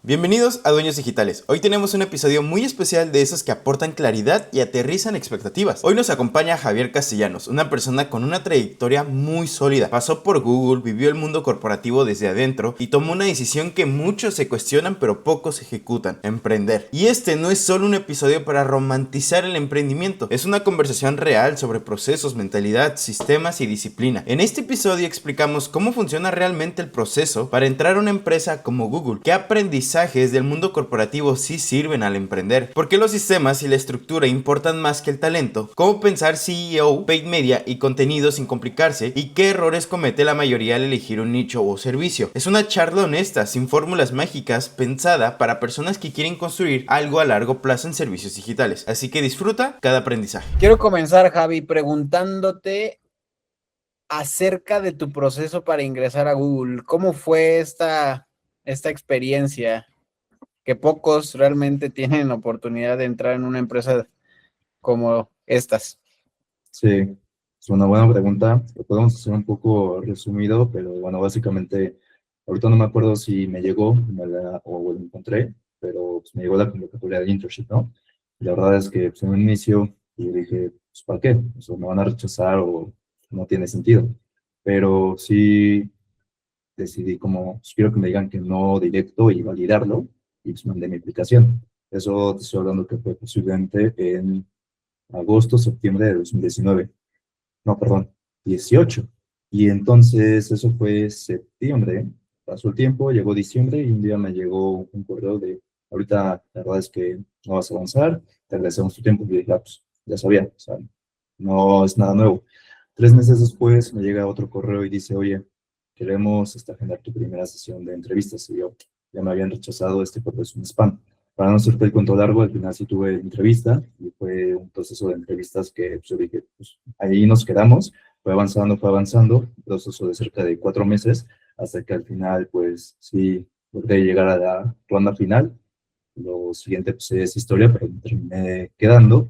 Bienvenidos a Dueños Digitales. Hoy tenemos un episodio muy especial de esos que aportan claridad y aterrizan expectativas. Hoy nos acompaña Javier Castellanos, una persona con una trayectoria muy sólida. Pasó por Google, vivió el mundo corporativo desde adentro y tomó una decisión que muchos se cuestionan pero pocos ejecutan: emprender. Y este no es solo un episodio para romantizar el emprendimiento, es una conversación real sobre procesos, mentalidad, sistemas y disciplina. En este episodio explicamos cómo funciona realmente el proceso para entrar a una empresa como Google, qué aprendizajes del mundo corporativo sí sirven al emprender, por qué los sistemas y la estructura importan más que el talento, cómo pensar CEO, paid media y contenido sin complicarse, y qué errores comete la mayoría al elegir un nicho o servicio. Es una charla honesta, sin fórmulas mágicas, pensada para personas que quieren construir algo a largo plazo en servicios digitales. Así que disfruta cada aprendizaje. Quiero comenzar, Javi, preguntándote acerca de tu proceso para ingresar a Google. ¿Cómo fue esta experiencia? Que pocos realmente tienen la oportunidad de entrar en una empresa como estas. Sí, es una buena pregunta. Lo podemos hacer un poco resumido, pero bueno, básicamente, ahorita no me acuerdo si me llegó o lo encontré, pero pues, me llegó la convocatoria de internship, ¿no? Y la verdad es que pues, en un inicio yo dije, pues ¿para qué? O sea, me van a rechazar o no tiene sentido. Pero sí decidí como, pues, quiero que me digan que no directo y validarlo, y pues mandé mi aplicación. Eso te estoy hablando que fue posiblemente en agosto, septiembre de 2019. No, perdón, 18. Y entonces eso fue septiembre, pasó el tiempo, llegó diciembre y un día me llegó un correo de, ahorita la verdad es que no vas a avanzar, te agradecemos tu tiempo. Y dije, "Ah, pues, ya sabía, o sea, no es nada nuevo". 3 meses después me llega otro correo y dice, oye, queremos agendar tu primera sesión de entrevistas. Y yo, ya me habían rechazado, este correo es un spam. Para no hacerte el cuento largo, al final sí tuve entrevista y fue un proceso de entrevistas que pues, yo dije, pues ahí nos quedamos. Fue avanzando, un proceso de cerca de 4 meses, hasta que al final, pues sí, logré llegar a la ronda final. Lo siguiente pues, es historia, pero me terminé quedando.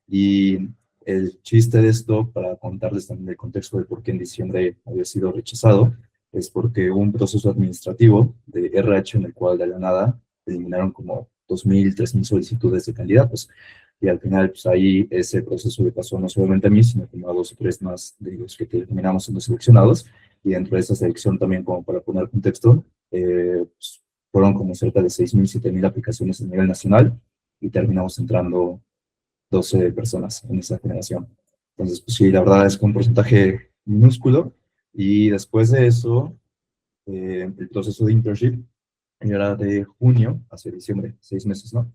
Y el chiste de esto, para contarles también el contexto de por qué en diciembre había sido rechazado, es porque hubo un proceso administrativo de RH en el cual de la nada eliminaron como 2.000, 3.000 solicitudes de candidatos. Y al final, pues ahí ese proceso le pasó no solamente a mí, sino como a 2 o 3 más de los que terminamos siendo seleccionados. Y dentro de esa selección también, como para poner contexto, pues, fueron como cerca de 6.000, 7.000 aplicaciones a nivel nacional y terminamos entrando 12 personas en esa generación. Entonces, pues sí, la verdad es que un porcentaje minúsculo. Y después de eso, el proceso de internship era de junio hacia diciembre, 6 meses, ¿no?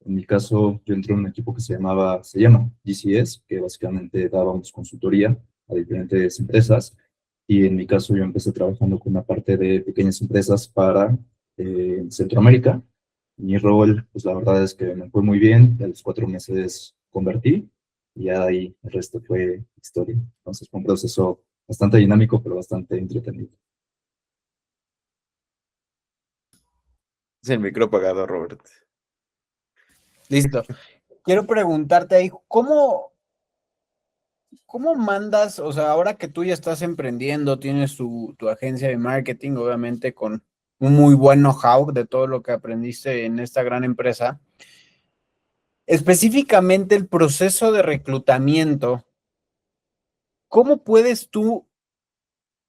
En mi caso, yo entré en un equipo que se llama GCS, que básicamente dábamos consultoría a diferentes empresas. Y en mi caso, yo empecé trabajando con una parte de pequeñas empresas para Centroamérica. Mi rol, pues la verdad es que me fue muy bien. A los 4 meses convertí y ya de ahí el resto fue historia. Entonces fue un proceso bastante dinámico, pero bastante entretenido. Es el micro apagado, Robert. Listo. Quiero preguntarte ahí, ¿cómo mandas? O sea, ahora que tú ya estás emprendiendo, tienes tu agencia de marketing, obviamente con un muy buen know-how de todo lo que aprendiste en esta gran empresa. Específicamente el proceso de reclutamiento, ¿cómo puedes tú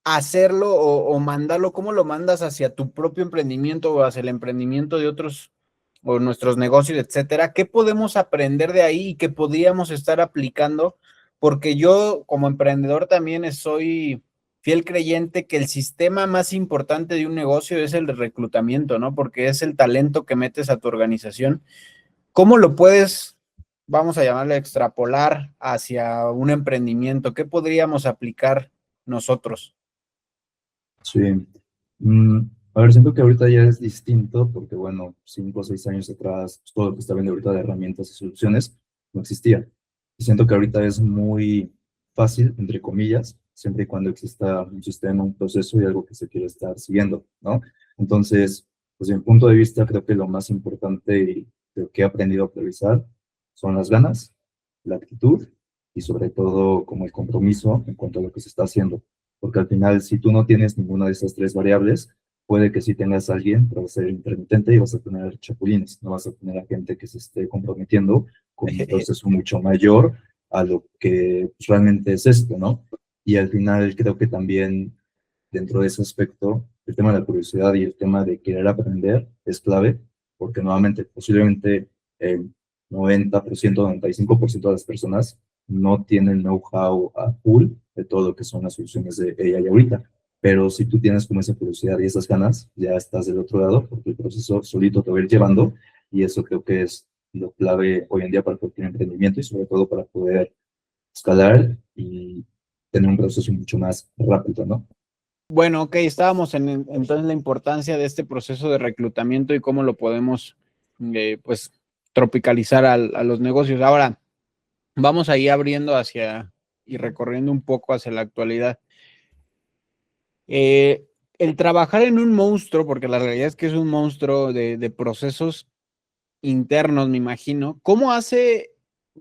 hacerlo o mandarlo? ¿Cómo lo mandas hacia tu propio emprendimiento o hacia el emprendimiento de otros o nuestros negocios, etcétera? ¿Qué podemos aprender de ahí y qué podríamos estar aplicando? Porque yo como emprendedor también soy fiel creyente que el sistema más importante de un negocio es el de reclutamiento, ¿no? Porque es el talento que metes a tu organización. ¿Cómo lo puedes, vamos a llamarle, extrapolar hacia un emprendimiento? ¿Qué podríamos aplicar nosotros? Sí. Mm, a ver, siento que ahorita ya es distinto porque, bueno, 5 o 6 años atrás, pues, todo lo que está viendo ahorita de herramientas y soluciones no existía. Y siento que ahorita es muy fácil, entre comillas, siempre y cuando exista un sistema, un proceso y algo que se quiere estar siguiendo, ¿no? Entonces, pues, desde mi punto de vista, creo que lo más importante y lo que he aprendido a priorizar son las ganas, la actitud y sobre todo como el compromiso en cuanto a lo que se está haciendo, porque al final, si tú no tienes ninguna de esas tres variables, puede que sí tengas a alguien, pero va a ser intermitente y vas a tener chapulines, no vas a tener a gente que se esté comprometiendo con un proceso mucho mayor a lo que pues, realmente es esto, ¿no? Y al final creo que también dentro de ese aspecto, el tema de la curiosidad y el tema de querer aprender es clave, porque nuevamente, posiblemente el 90%, 95% de las personas no tienen know-how a full de todo lo que son las soluciones de AI ahorita. Pero si tú tienes como esa curiosidad y esas ganas, ya estás del otro lado, porque el proceso solito te va a ir llevando, y eso creo que es lo clave hoy en día para cualquier emprendimiento y sobre todo para poder escalar y tener un proceso mucho más rápido, ¿no? Bueno, ok, estábamos entonces la importancia de este proceso de reclutamiento y cómo lo podemos, pues, tropicalizar a los negocios. Ahora, vamos ahí abriendo hacia y recorriendo un poco hacia la actualidad. El trabajar en un monstruo, porque la realidad es que es un monstruo de procesos internos, me imagino. ¿Cómo hace,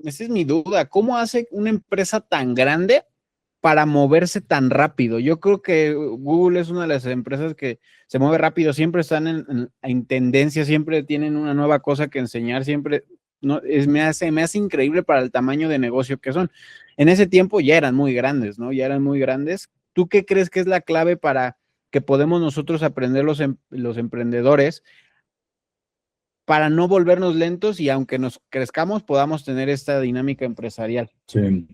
esa es mi duda, cómo hace una empresa tan grande para moverse tan rápido? Yo creo que Google es una de las empresas que se mueve rápido, siempre están en tendencia, siempre tienen una nueva cosa que enseñar, siempre, no, me hace increíble para el tamaño de negocio que son. En ese tiempo ya eran muy grandes, ¿no? Ya eran muy grandes. ¿Tú qué crees que es la clave para que podemos nosotros aprender los emprendedores para no volvernos lentos y aunque nos crezcamos podamos tener esta dinámica empresarial? Sí.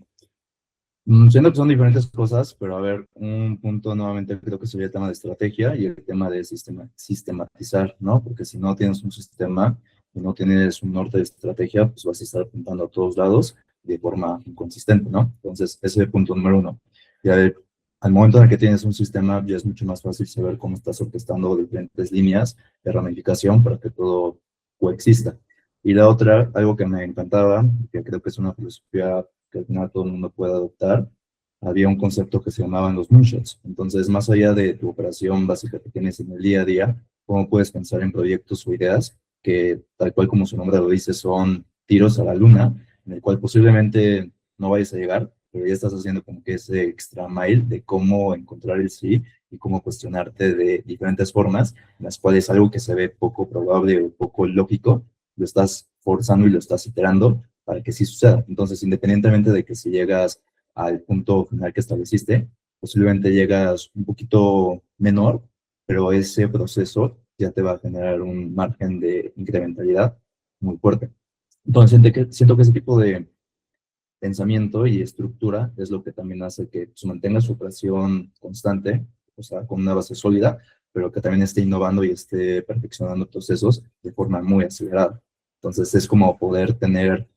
Siento que son diferentes cosas, pero a ver, un punto nuevamente creo que sería el tema de estrategia y el tema de sistematizar, ¿no? Porque si no tienes un sistema y no tienes un norte de estrategia, pues vas a estar apuntando a todos lados de forma inconsistente, ¿no? Entonces, ese es el punto número uno. Y a ver, al momento en el que tienes un sistema, ya es mucho más fácil saber cómo estás orquestando diferentes líneas de ramificación para que todo coexista. Y la otra, algo que me encantaba, que creo que es una filosofía que al final todo el mundo puede adoptar, había un concepto que se llamaban los moonshots. Entonces, más allá de tu operación básica que tienes en el día a día, cómo puedes pensar en proyectos o ideas que, tal cual como su nombre lo dice, son tiros a la luna, en el cual posiblemente no vayas a llegar, pero ya estás haciendo como que ese extra mile de cómo encontrar el sí y cómo cuestionarte de diferentes formas, en las cuales algo que se ve poco probable o poco lógico, lo estás forzando y lo estás iterando para que sí suceda. Entonces, independientemente de que si llegas al punto final que estableciste, posiblemente llegas un poquito menor, pero ese proceso ya te va a generar un margen de incrementalidad muy fuerte. Entonces, siento que ese tipo de pensamiento y estructura es lo que también hace que se mantenga su operación constante, o sea, con una base sólida, pero que también esté innovando y esté perfeccionando procesos de forma muy acelerada. Entonces, es como poder tener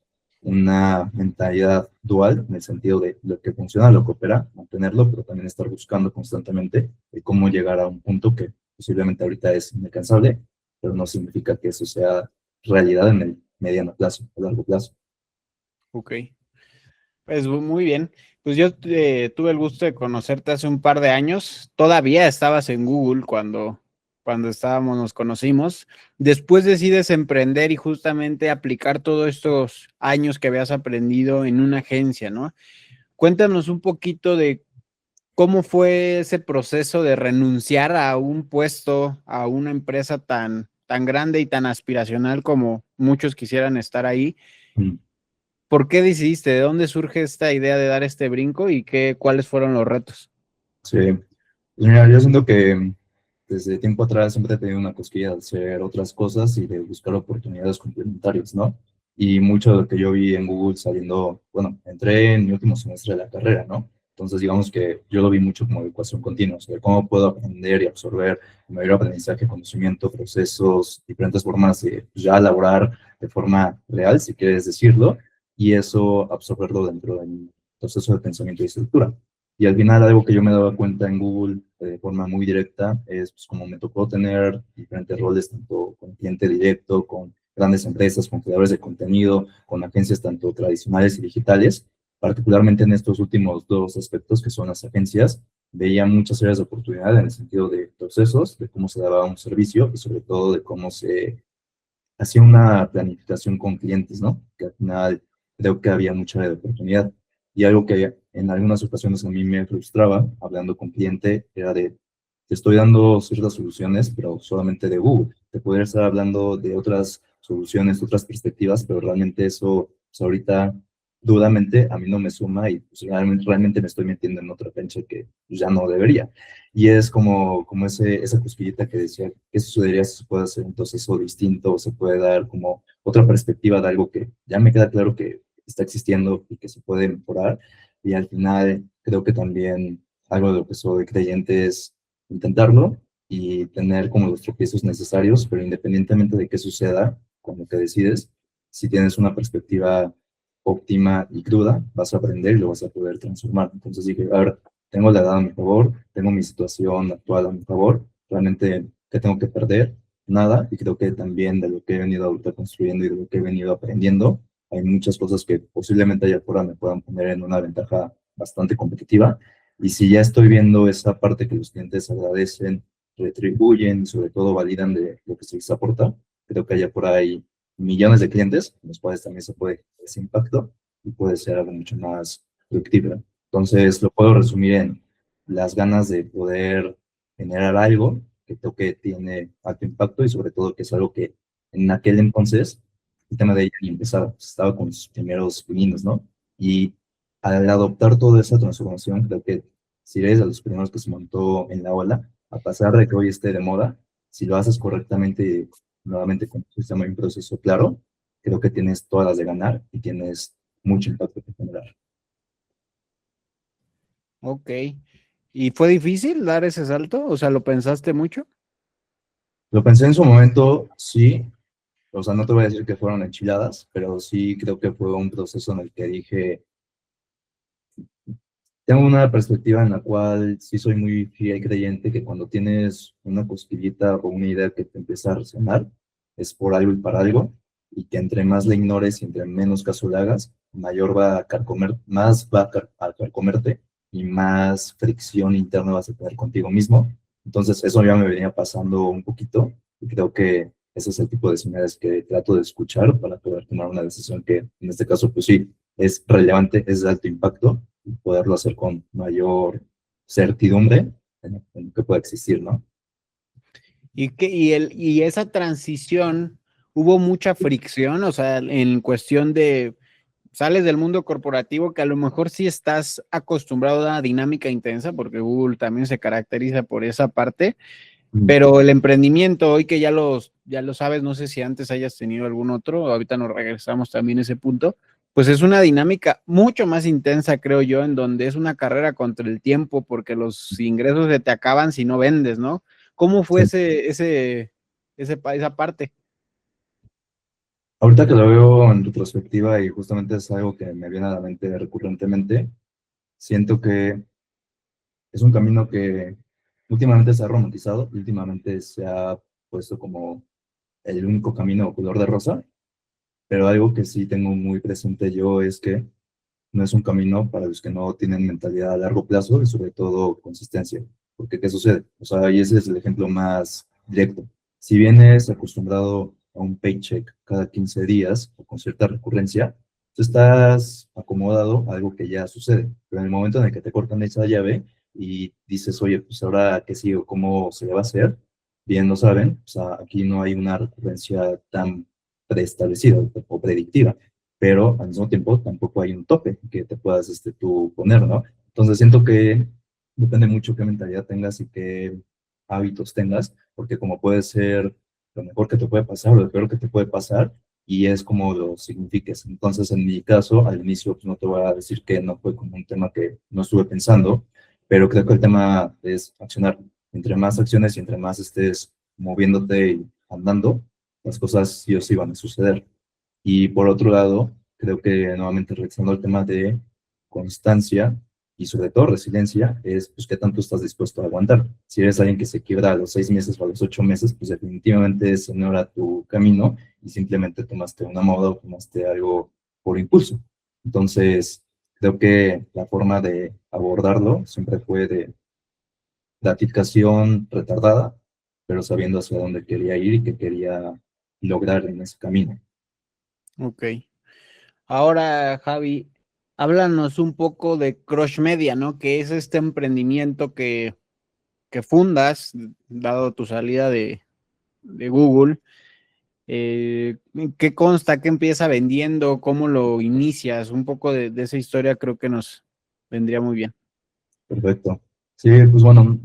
una mentalidad dual en el sentido de lo que funciona, lo que opera, mantenerlo, pero también estar buscando constantemente de cómo llegar a un punto que posiblemente ahorita es inalcanzable, pero no significa que eso sea realidad en el mediano plazo, a largo plazo. Ok. Pues muy bien. Pues yo tuve el gusto de conocerte hace un par de años. Todavía estabas en Google cuando nos conocimos. Después decides emprender y justamente aplicar todos estos años que habías aprendido en una agencia, ¿no? Cuéntanos un poquito de cómo fue ese proceso de renunciar a un puesto, a una empresa tan grande y tan aspiracional como muchos quisieran estar ahí. Mm. ¿Por qué decidiste? ¿De dónde surge esta idea de dar este brinco y cuáles fueron los retos? Sí, pues mira, yo siento que desde tiempo atrás siempre he tenido una cosquilla de hacer otras cosas y de buscar oportunidades complementarias, ¿no? Y mucho de lo que yo vi en Google saliendo, bueno, entré en mi último semestre de la carrera, ¿no? Entonces, digamos que yo lo vi mucho como educación continua, o sea, cómo puedo aprender y absorber mayor aprendizaje, conocimiento, procesos, diferentes formas de pues, ya elaborar de forma real, si quieres decirlo, y eso absorberlo dentro de mi proceso de pensamiento y estructura. Y al final algo que yo me daba cuenta en Google de forma muy directa es pues, como me tocó tener diferentes roles, tanto con cliente directo, con grandes empresas, con creadores de contenido, con agencias tanto tradicionales y digitales, particularmente en estos últimos dos aspectos que son las agencias, veía muchas áreas de oportunidad en el sentido de procesos, de cómo se daba un servicio y sobre todo de cómo se hacía una planificación con clientes, ¿no? Que al final creo que había mucha área de oportunidad. Y algo que en algunas ocasiones a mí me frustraba, hablando con cliente, era de te estoy dando ciertas soluciones, pero solamente de Google. Te podría estar hablando de otras soluciones, otras perspectivas, pero realmente eso, pues ahorita, dudamente, a mí no me suma y pues, realmente me estoy metiendo en otra cancha que pues, ya no debería. Y es como esa cosquillita que decía, ¿qué sucedería si se puede hacer un proceso distinto o se puede dar como otra perspectiva de algo que ya me queda claro que está existiendo y que se puede mejorar? Y al final creo que también algo de lo que soy creyente es intentarlo y tener como los tropiezos necesarios, pero independientemente de qué suceda con lo que decides, si tienes una perspectiva óptima y cruda, vas a aprender y lo vas a poder transformar. Entonces dije, a ver, tengo la edad a mi favor, tengo mi situación actual a mi favor, realmente, ¿qué tengo que perder? Nada, y creo que también de lo que he venido ahorita construyendo y de lo que he venido aprendiendo, hay muchas cosas que posiblemente allá afuera me puedan poner en una ventaja bastante competitiva. Y si ya estoy viendo esa parte que los clientes agradecen, retribuyen y sobre todo validan de lo que se les aporta, creo que allá por ahí millones de clientes, los cuales también se puede ese impacto y puede ser algo mucho más productivo. Entonces, lo puedo resumir en las ganas de poder generar algo que creo que tiene alto impacto y sobre todo que es algo que en aquel entonces, el tema de ella ni empezaba, pues, estaba con sus primeros pininos, ¿no? Y al adoptar toda esa transformación, creo que si eres de los primeros que se montó en la ola, a pesar de que hoy esté de moda, si lo haces correctamente, nuevamente con un sistema y un proceso claro, creo que tienes todas las de ganar y tienes mucho impacto que generar. Ok. ¿Y fue difícil dar ese salto? O sea, ¿lo pensaste mucho? Lo pensé en su momento, sí, o sea, no te voy a decir que fueron enchiladas, pero sí creo que fue un proceso en el que dije, tengo una perspectiva en la cual sí soy muy fiel creyente que cuando tienes una cosquillita o una idea que te empieza a resonar, es por algo y para algo, y que entre más la ignores y entre menos caso le hagas, mayor va a carcomer, más va a carcomerte y más fricción interna vas a tener contigo mismo. Entonces eso ya me venía pasando un poquito y creo que ese es el tipo de señales que trato de escuchar para poder tomar una decisión que en este caso pues sí es relevante, es de alto impacto y poderlo hacer con mayor certidumbre en lo que pueda existir, ¿no? Y esa transición, hubo mucha fricción, o sea, en cuestión de sales del mundo corporativo que a lo mejor sí estás acostumbrado a una dinámica intensa, porque Google también se caracteriza por esa parte, pero el emprendimiento, hoy que ya lo sabes, no sé si antes hayas tenido algún otro, ahorita nos regresamos también a ese punto, pues es una dinámica mucho más intensa, creo yo, en donde es una carrera contra el tiempo, porque los ingresos se te acaban si no vendes, ¿no? ¿Cómo fue Sí. esa parte? Ahorita que lo veo en retrospectiva y justamente es algo que me viene a la mente recurrentemente, siento que es un camino que últimamente se ha romantizado, últimamente se ha puesto como el único camino color de rosa, pero algo que sí tengo muy presente yo es que no es un camino para los que no tienen mentalidad a largo plazo y sobre todo consistencia. Porque ¿qué sucede? O sea, y ese es el ejemplo más directo. Si vienes acostumbrado a un paycheck cada 15 días o con cierta recurrencia, tú estás acomodado a algo que ya sucede. Pero en el momento en el que te cortan esa llave y dices, oye, pues ahora qué sigo, cómo se le va a hacer, bien lo saben, o sea, aquí no hay una recurrencia tan preestablecida o predictiva, pero al mismo tiempo tampoco hay un tope que te puedas tú poner, ¿no? Entonces siento que depende mucho qué mentalidad tengas y qué hábitos tengas, porque como puede ser lo mejor que te puede pasar o lo peor que te puede pasar, y es como lo signifiques. Entonces, en mi caso, al inicio, pues no te voy a decir que no fue como un tema que no estuve pensando, pero creo que el tema es accionar. Entre más acciones y entre más estés moviéndote y andando, las cosas sí o sí van a suceder. Y por otro lado, creo que nuevamente regresando al tema de constancia y sobre todo resiliencia, es pues qué tanto estás dispuesto a aguantar. Si eres alguien que se quiebra a los 6 meses o a los 8 meses, pues definitivamente ese no era tu camino y simplemente tomaste una moda o tomaste algo por impulso. Entonces, creo que la forma de abordarlo siempre fue de gratificación retardada, pero sabiendo hacia dónde quería ir y qué quería lograr en ese camino. Ok. Ahora, Javi, háblanos un poco de Crush Media, ¿no? Que es este emprendimiento que que fundas, dado tu salida de Google. ¿Qué consta? ¿Qué empieza vendiendo? ¿Cómo lo inicias? Un poco de esa historia creo que nos vendría muy bien. Perfecto. Sí, pues bueno,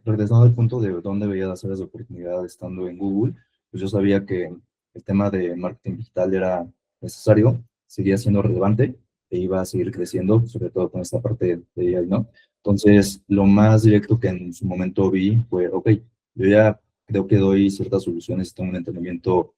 regresando al punto de dónde veía las áreas de oportunidad estando en Google, pues yo sabía que el tema de marketing digital era necesario, seguía siendo relevante e iba a seguir creciendo, sobre todo con esta parte de AI, ¿no? Entonces, lo más directo que en su momento vi fue, ok, yo ya creo que doy ciertas soluciones, tengo un entendimiento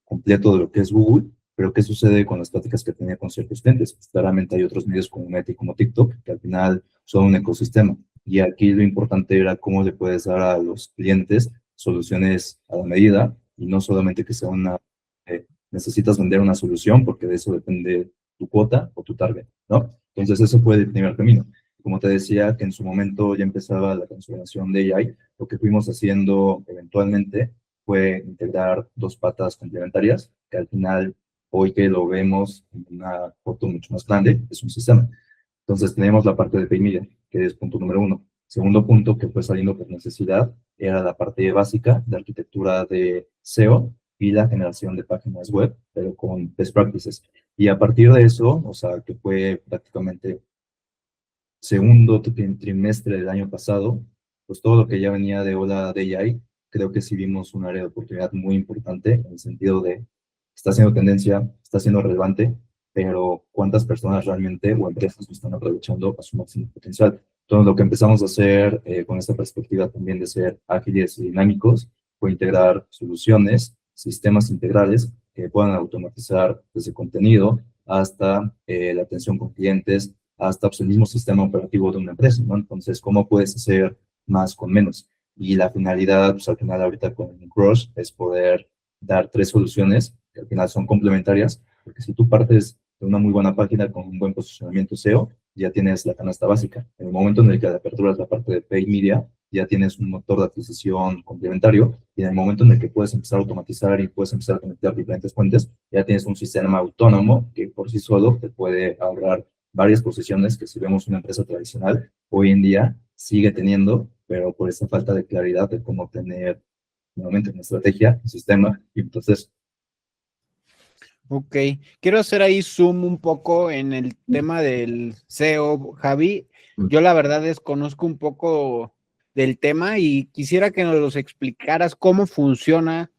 completo de lo que es Google, pero ¿qué sucede con las pláticas que tenía con ciertos clientes? Pues claramente hay otros medios como Meta y como TikTok, que al final son un ecosistema. Y aquí lo importante era cómo le puedes dar a los clientes soluciones a la medida y no solamente que sea una, necesitas vender una solución porque de eso depende tu cuota o tu target, ¿no? Entonces eso fue el primer camino. Como te decía, que en su momento ya empezaba la transformación de AI, lo que fuimos haciendo eventualmente fue integrar dos patas complementarias, que al final, hoy que lo vemos en una foto mucho más grande, es un sistema. Entonces tenemos la parte de Paid Media, que es punto número uno. Segundo punto que fue saliendo por necesidad era la parte básica de arquitectura de SEO y la generación de páginas web, pero con best practices. Y a partir de eso, o sea, que fue prácticamente segundo trimestre del año pasado, pues todo lo que ya venía de ola de AI, creo que sí vimos un área de oportunidad muy importante en el sentido de está siendo tendencia, está siendo relevante, pero cuántas personas realmente o empresas lo están aprovechando a su máximo potencial. Entonces, lo que empezamos a hacer con esta perspectiva también de ser ágiles y dinámicos fue integrar soluciones, sistemas integrales que puedan automatizar desde contenido hasta la atención con clientes, hasta pues, el mismo sistema operativo de una empresa, ¿no? Entonces, ¿cómo puedes hacer más con menos? Y la finalidad, pues al final ahorita con Crush es poder dar tres soluciones que al final son complementarias, porque si tú partes de una muy buena página con un buen posicionamiento SEO, ya tienes la canasta básica. En el momento en el que aperturas la parte de Paid Media, ya tienes un motor de adquisición complementario, y en el momento en el que puedes empezar a automatizar y puedes empezar a conectar diferentes fuentes, ya tienes un sistema autónomo que por sí solo te puede ahorrar varias posiciones que si vemos una empresa tradicional, hoy en día sigue teniendo, pero por esa falta de claridad de cómo tener nuevamente una estrategia, un sistema y un proceso. Ok, quiero hacer ahí zoom un poco en el tema del SEO, Javi. Yo la verdad desconozco un poco del tema y quisiera que nos los explicaras cómo funciona,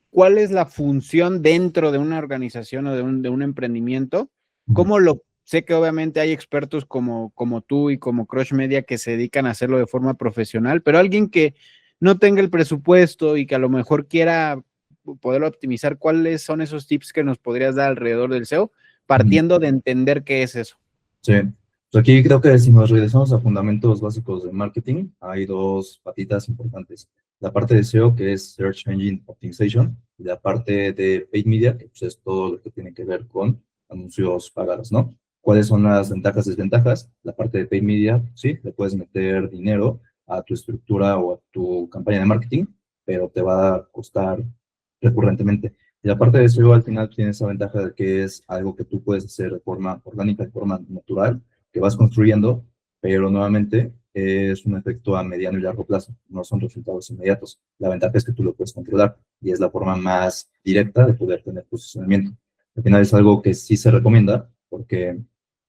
cuál es la función dentro de una organización o de un emprendimiento, cómo lo, sé que obviamente hay expertos como tú y como Crush Media que se dedican a hacerlo de forma profesional, pero alguien que no tenga el presupuesto y que a lo mejor quiera poderlo optimizar, ¿cuáles son esos tips que nos podrías dar alrededor del SEO, partiendo de entender qué es eso? Sí, pues aquí creo que si nos regresamos a fundamentos básicos de marketing, hay dos patitas importantes. La parte de SEO, que es Search Engine Optimization, y la parte de Paid Media, que pues, es todo lo que tiene que ver con anuncios pagados, ¿no? ¿Cuáles son las ventajas y desventajas? La parte de Paid Media, sí, le puedes meter dinero a tu estructura o a tu campaña de marketing, pero te va a costar recurrentemente. Y aparte de eso, al final tiene esa ventaja de que es algo que tú puedes hacer de forma orgánica, de forma natural, que vas construyendo, pero nuevamente es un efecto a mediano y largo plazo, no son resultados inmediatos. La ventaja es que tú lo puedes controlar y es la forma más directa de poder tener posicionamiento. Al final es algo que sí se recomienda, porque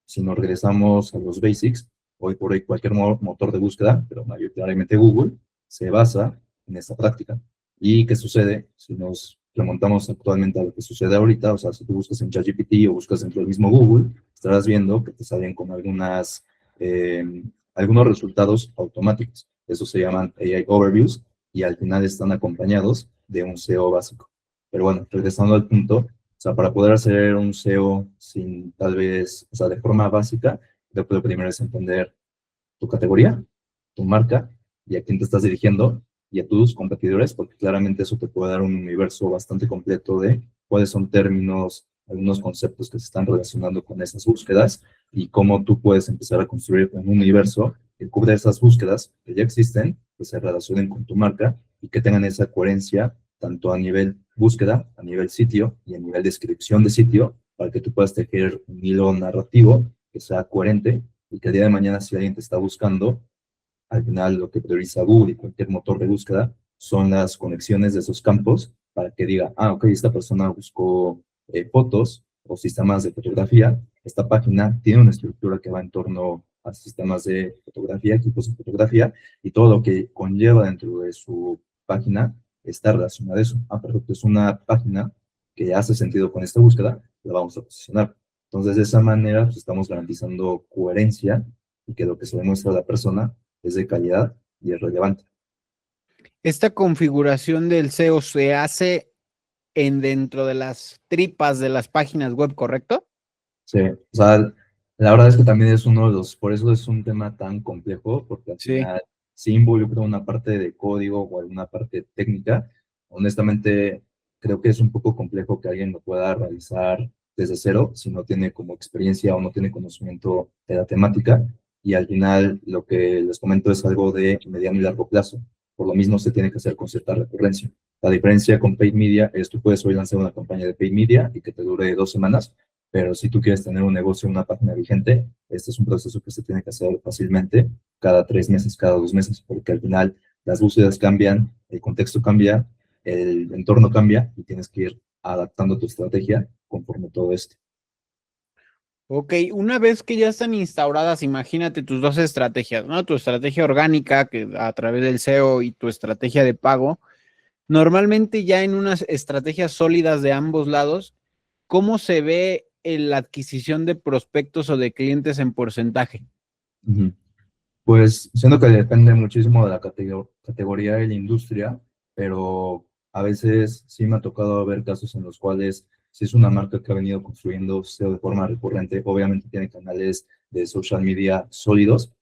si nos regresamos a los basics, hoy por hoy cualquier motor de búsqueda, pero mayoritariamente Google, se basa en esta práctica. ¿Y qué sucede si nos remontamos actualmente a lo que sucede ahorita? O sea, si tú buscas en ChatGPT o buscas dentro del mismo Google, estarás viendo que te salen con algunos resultados automáticos. Eso se llaman AI Overviews y al final están acompañados de un SEO básico. Pero bueno, regresando al punto, o sea, para poder hacer un SEO sin tal vez, o sea, de forma básica, lo primero es entender tu categoría, tu marca y a quién te estás dirigiendo y a tus competidores, porque claramente eso te puede dar un universo bastante completo de cuáles son términos, algunos conceptos que se están relacionando con esas búsquedas y cómo tú puedes empezar a construir un universo que cubra esas búsquedas que ya existen, que se relacionen con tu marca y que tengan esa coherencia tanto a nivel búsqueda, a nivel sitio y a nivel descripción de sitio, para que tú puedas tejer un hilo narrativo que sea coherente y que el día de mañana si alguien te está buscando, Al final lo que prioriza Google y cualquier motor de búsqueda son las conexiones de esos campos para que diga, ok, esta persona buscó fotos o sistemas de fotografía. Esta página tiene una estructura que va en torno a sistemas de fotografía, equipos de fotografía, y todo lo que conlleva dentro de su página está relacionado a eso. Perfecto, es una página que hace sentido con esta búsqueda, la vamos a posicionar. Entonces, de esa manera, pues, estamos garantizando coherencia y que lo que se demuestra a la persona es de calidad y es relevante. Esta configuración del SEO se hace dentro de las tripas de las páginas web, ¿correcto? Sí, o sea, la verdad es que también es uno de los, por eso es un tema tan complejo, porque al Sí. final sí involucra una parte de código o alguna parte técnica. Honestamente, creo que es un poco complejo que alguien lo pueda realizar desde cero si no tiene como experiencia o no tiene conocimiento de la temática. Y al final, lo que les comento es algo de mediano y largo plazo. Por lo mismo, se tiene que hacer con cierta recurrencia. La diferencia con Paid Media es tú puedes hoy lanzar una campaña de Paid Media y que te dure 2 semanas, pero si tú quieres tener un negocio, una página vigente, este es un proceso que se tiene que hacer fácilmente cada 3 meses, cada 2 meses, porque al final las búsquedas cambian, el contexto cambia, el entorno cambia y tienes que ir adaptando tu estrategia conforme todo esto. Ok, una vez que ya están instauradas, imagínate tus dos estrategias, ¿no? Tu estrategia orgánica, que a través del SEO, y tu estrategia de pago. Normalmente ya en unas estrategias sólidas de ambos lados, ¿cómo se ve la adquisición de prospectos o de clientes en porcentaje? Ujú. Pues siento que depende muchísimo de la categoría y la industria, pero a veces sí me ha tocado ver casos en los cuales si es una marca que ha venido construyendo SEO de forma recurrente, obviamente tiene canales de social media sólidos.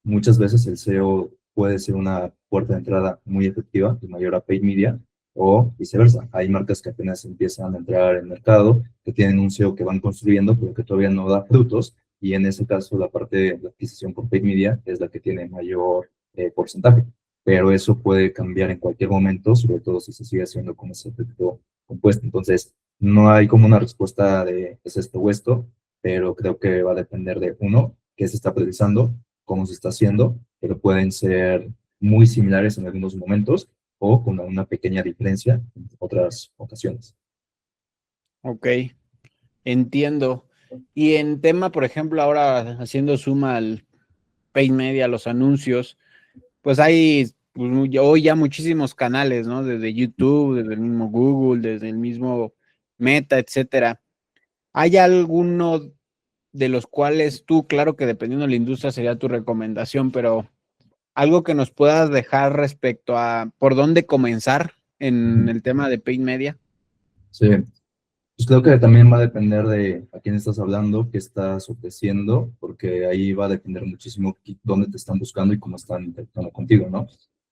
Muchas veces el SEO puede ser una puerta de entrada muy efectiva y mayor a paid media, o viceversa. Hay marcas que apenas empiezan a entrar en el mercado, que tienen un SEO que van construyendo, pero que todavía no da frutos, y en ese caso la parte de la adquisición por paid media es la que tiene mayor porcentaje. Pero eso puede cambiar en cualquier momento, sobre todo si se sigue haciendo con ese efecto compuesto. Entonces, no hay como una respuesta de es esto o esto, pero creo que va a depender de uno, qué se está priorizando, cómo se está haciendo, pero pueden ser muy similares en algunos momentos o con una pequeña diferencia en otras ocasiones. Ok, entiendo. Y en tema, por ejemplo, ahora haciendo suma al paid media, los anuncios, pues hay hoy ya muchísimos canales, ¿no? Desde YouTube, desde el mismo Google, desde el mismo Meta, etcétera. ¿Hay alguno de los cuales tú, claro que dependiendo de la industria sería tu recomendación, pero algo que nos puedas dejar respecto a por dónde comenzar en el tema de paid media? Sí, pues creo que también va a depender de a quién estás hablando, qué estás ofreciendo, porque ahí va a depender muchísimo dónde te están buscando y cómo están interactuando contigo, ¿no?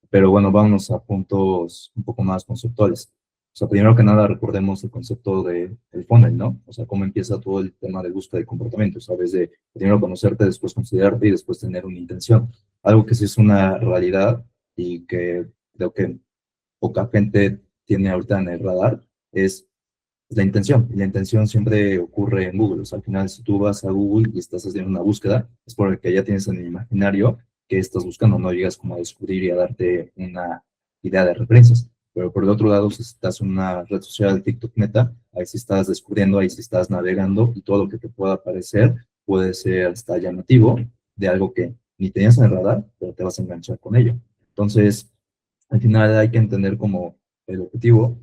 Pero bueno, vámonos a puntos un poco más conceptuales. O sea, primero que nada, recordemos el concepto del funnel, ¿no? O sea, cómo empieza todo el tema de búsqueda de comportamiento, ¿sabes? De primero conocerte, después considerarte y después tener una intención. Algo que sí es una realidad y que creo que poca gente tiene ahorita en el radar es la intención. Y la intención siempre ocurre en Google. O sea, al final, si tú vas a Google y estás haciendo una búsqueda, es porque ya tienes en el imaginario que estás buscando. No llegas como a descubrir y a darte una idea de referencias. Pero por el otro lado, si estás en una red social, TikTok, Meta, ahí sí estás descubriendo, ahí sí estás navegando y todo lo que te pueda aparecer puede ser hasta llamativo de algo que ni tenías en el radar, pero te vas a enganchar con ello. Entonces, al final hay que entender como el objetivo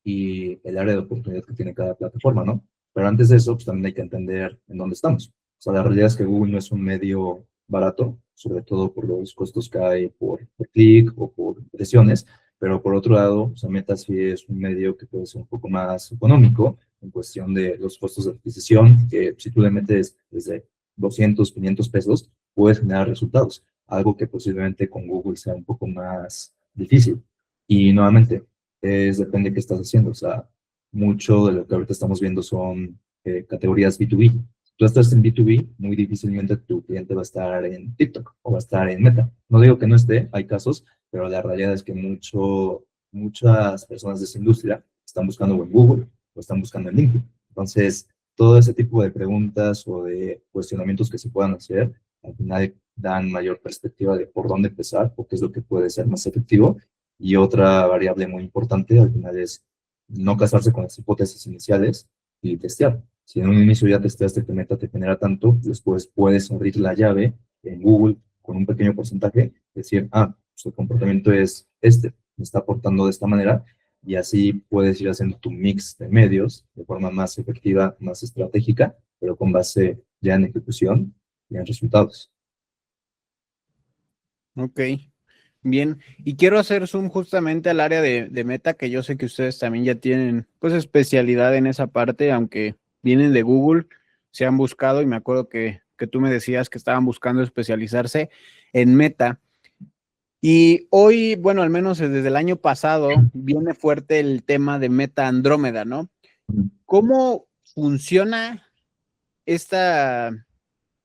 y el área de oportunidad que tiene cada plataforma, ¿no? Pero antes de eso, pues también hay que entender en dónde estamos. O sea, la realidad es que Google no es un medio barato, sobre todo por los costos que hay por clic o por impresiones, pero por otro lado, o sea, Meta sí es un medio que puede ser un poco más económico en cuestión de los costos de adquisición, que si tú le metes desde 200, 500 pesos, puedes generar resultados, algo que posiblemente con Google sea un poco más difícil. Y nuevamente, depende de qué estás haciendo. O sea, mucho de lo que ahorita estamos viendo son categorías B2B. Si tú estás en B2B, muy difícilmente tu cliente va a estar en TikTok o va a estar en Meta. No digo que no esté, hay casos, pero la realidad es que muchas personas de esa industria están buscando en Google o están buscando en LinkedIn. Entonces, todo ese tipo de preguntas o de cuestionamientos que se puedan hacer, al final dan mayor perspectiva de por dónde empezar o qué es lo que puede ser más efectivo. Y otra variable muy importante al final es no casarse con las hipótesis iniciales y testear. Si en un inicio ya testeaste que Meta te genera tanto, después puedes abrir la llave en Google con un pequeño porcentaje, decir, su comportamiento es este, me está aportando de esta manera, y así puedes ir haciendo tu mix de medios de forma más efectiva, más estratégica, pero con base ya en ejecución y en resultados. Ok, bien. Y quiero hacer zoom justamente al área de Meta, que yo sé que ustedes también ya tienen pues especialidad en esa parte, aunque vienen de Google, se han buscado y me acuerdo que tú me decías que estaban buscando especializarse en Meta. Y hoy, bueno, al menos desde el año pasado, viene fuerte el tema de Meta Andrómeda, ¿no? ¿Cómo funciona esta,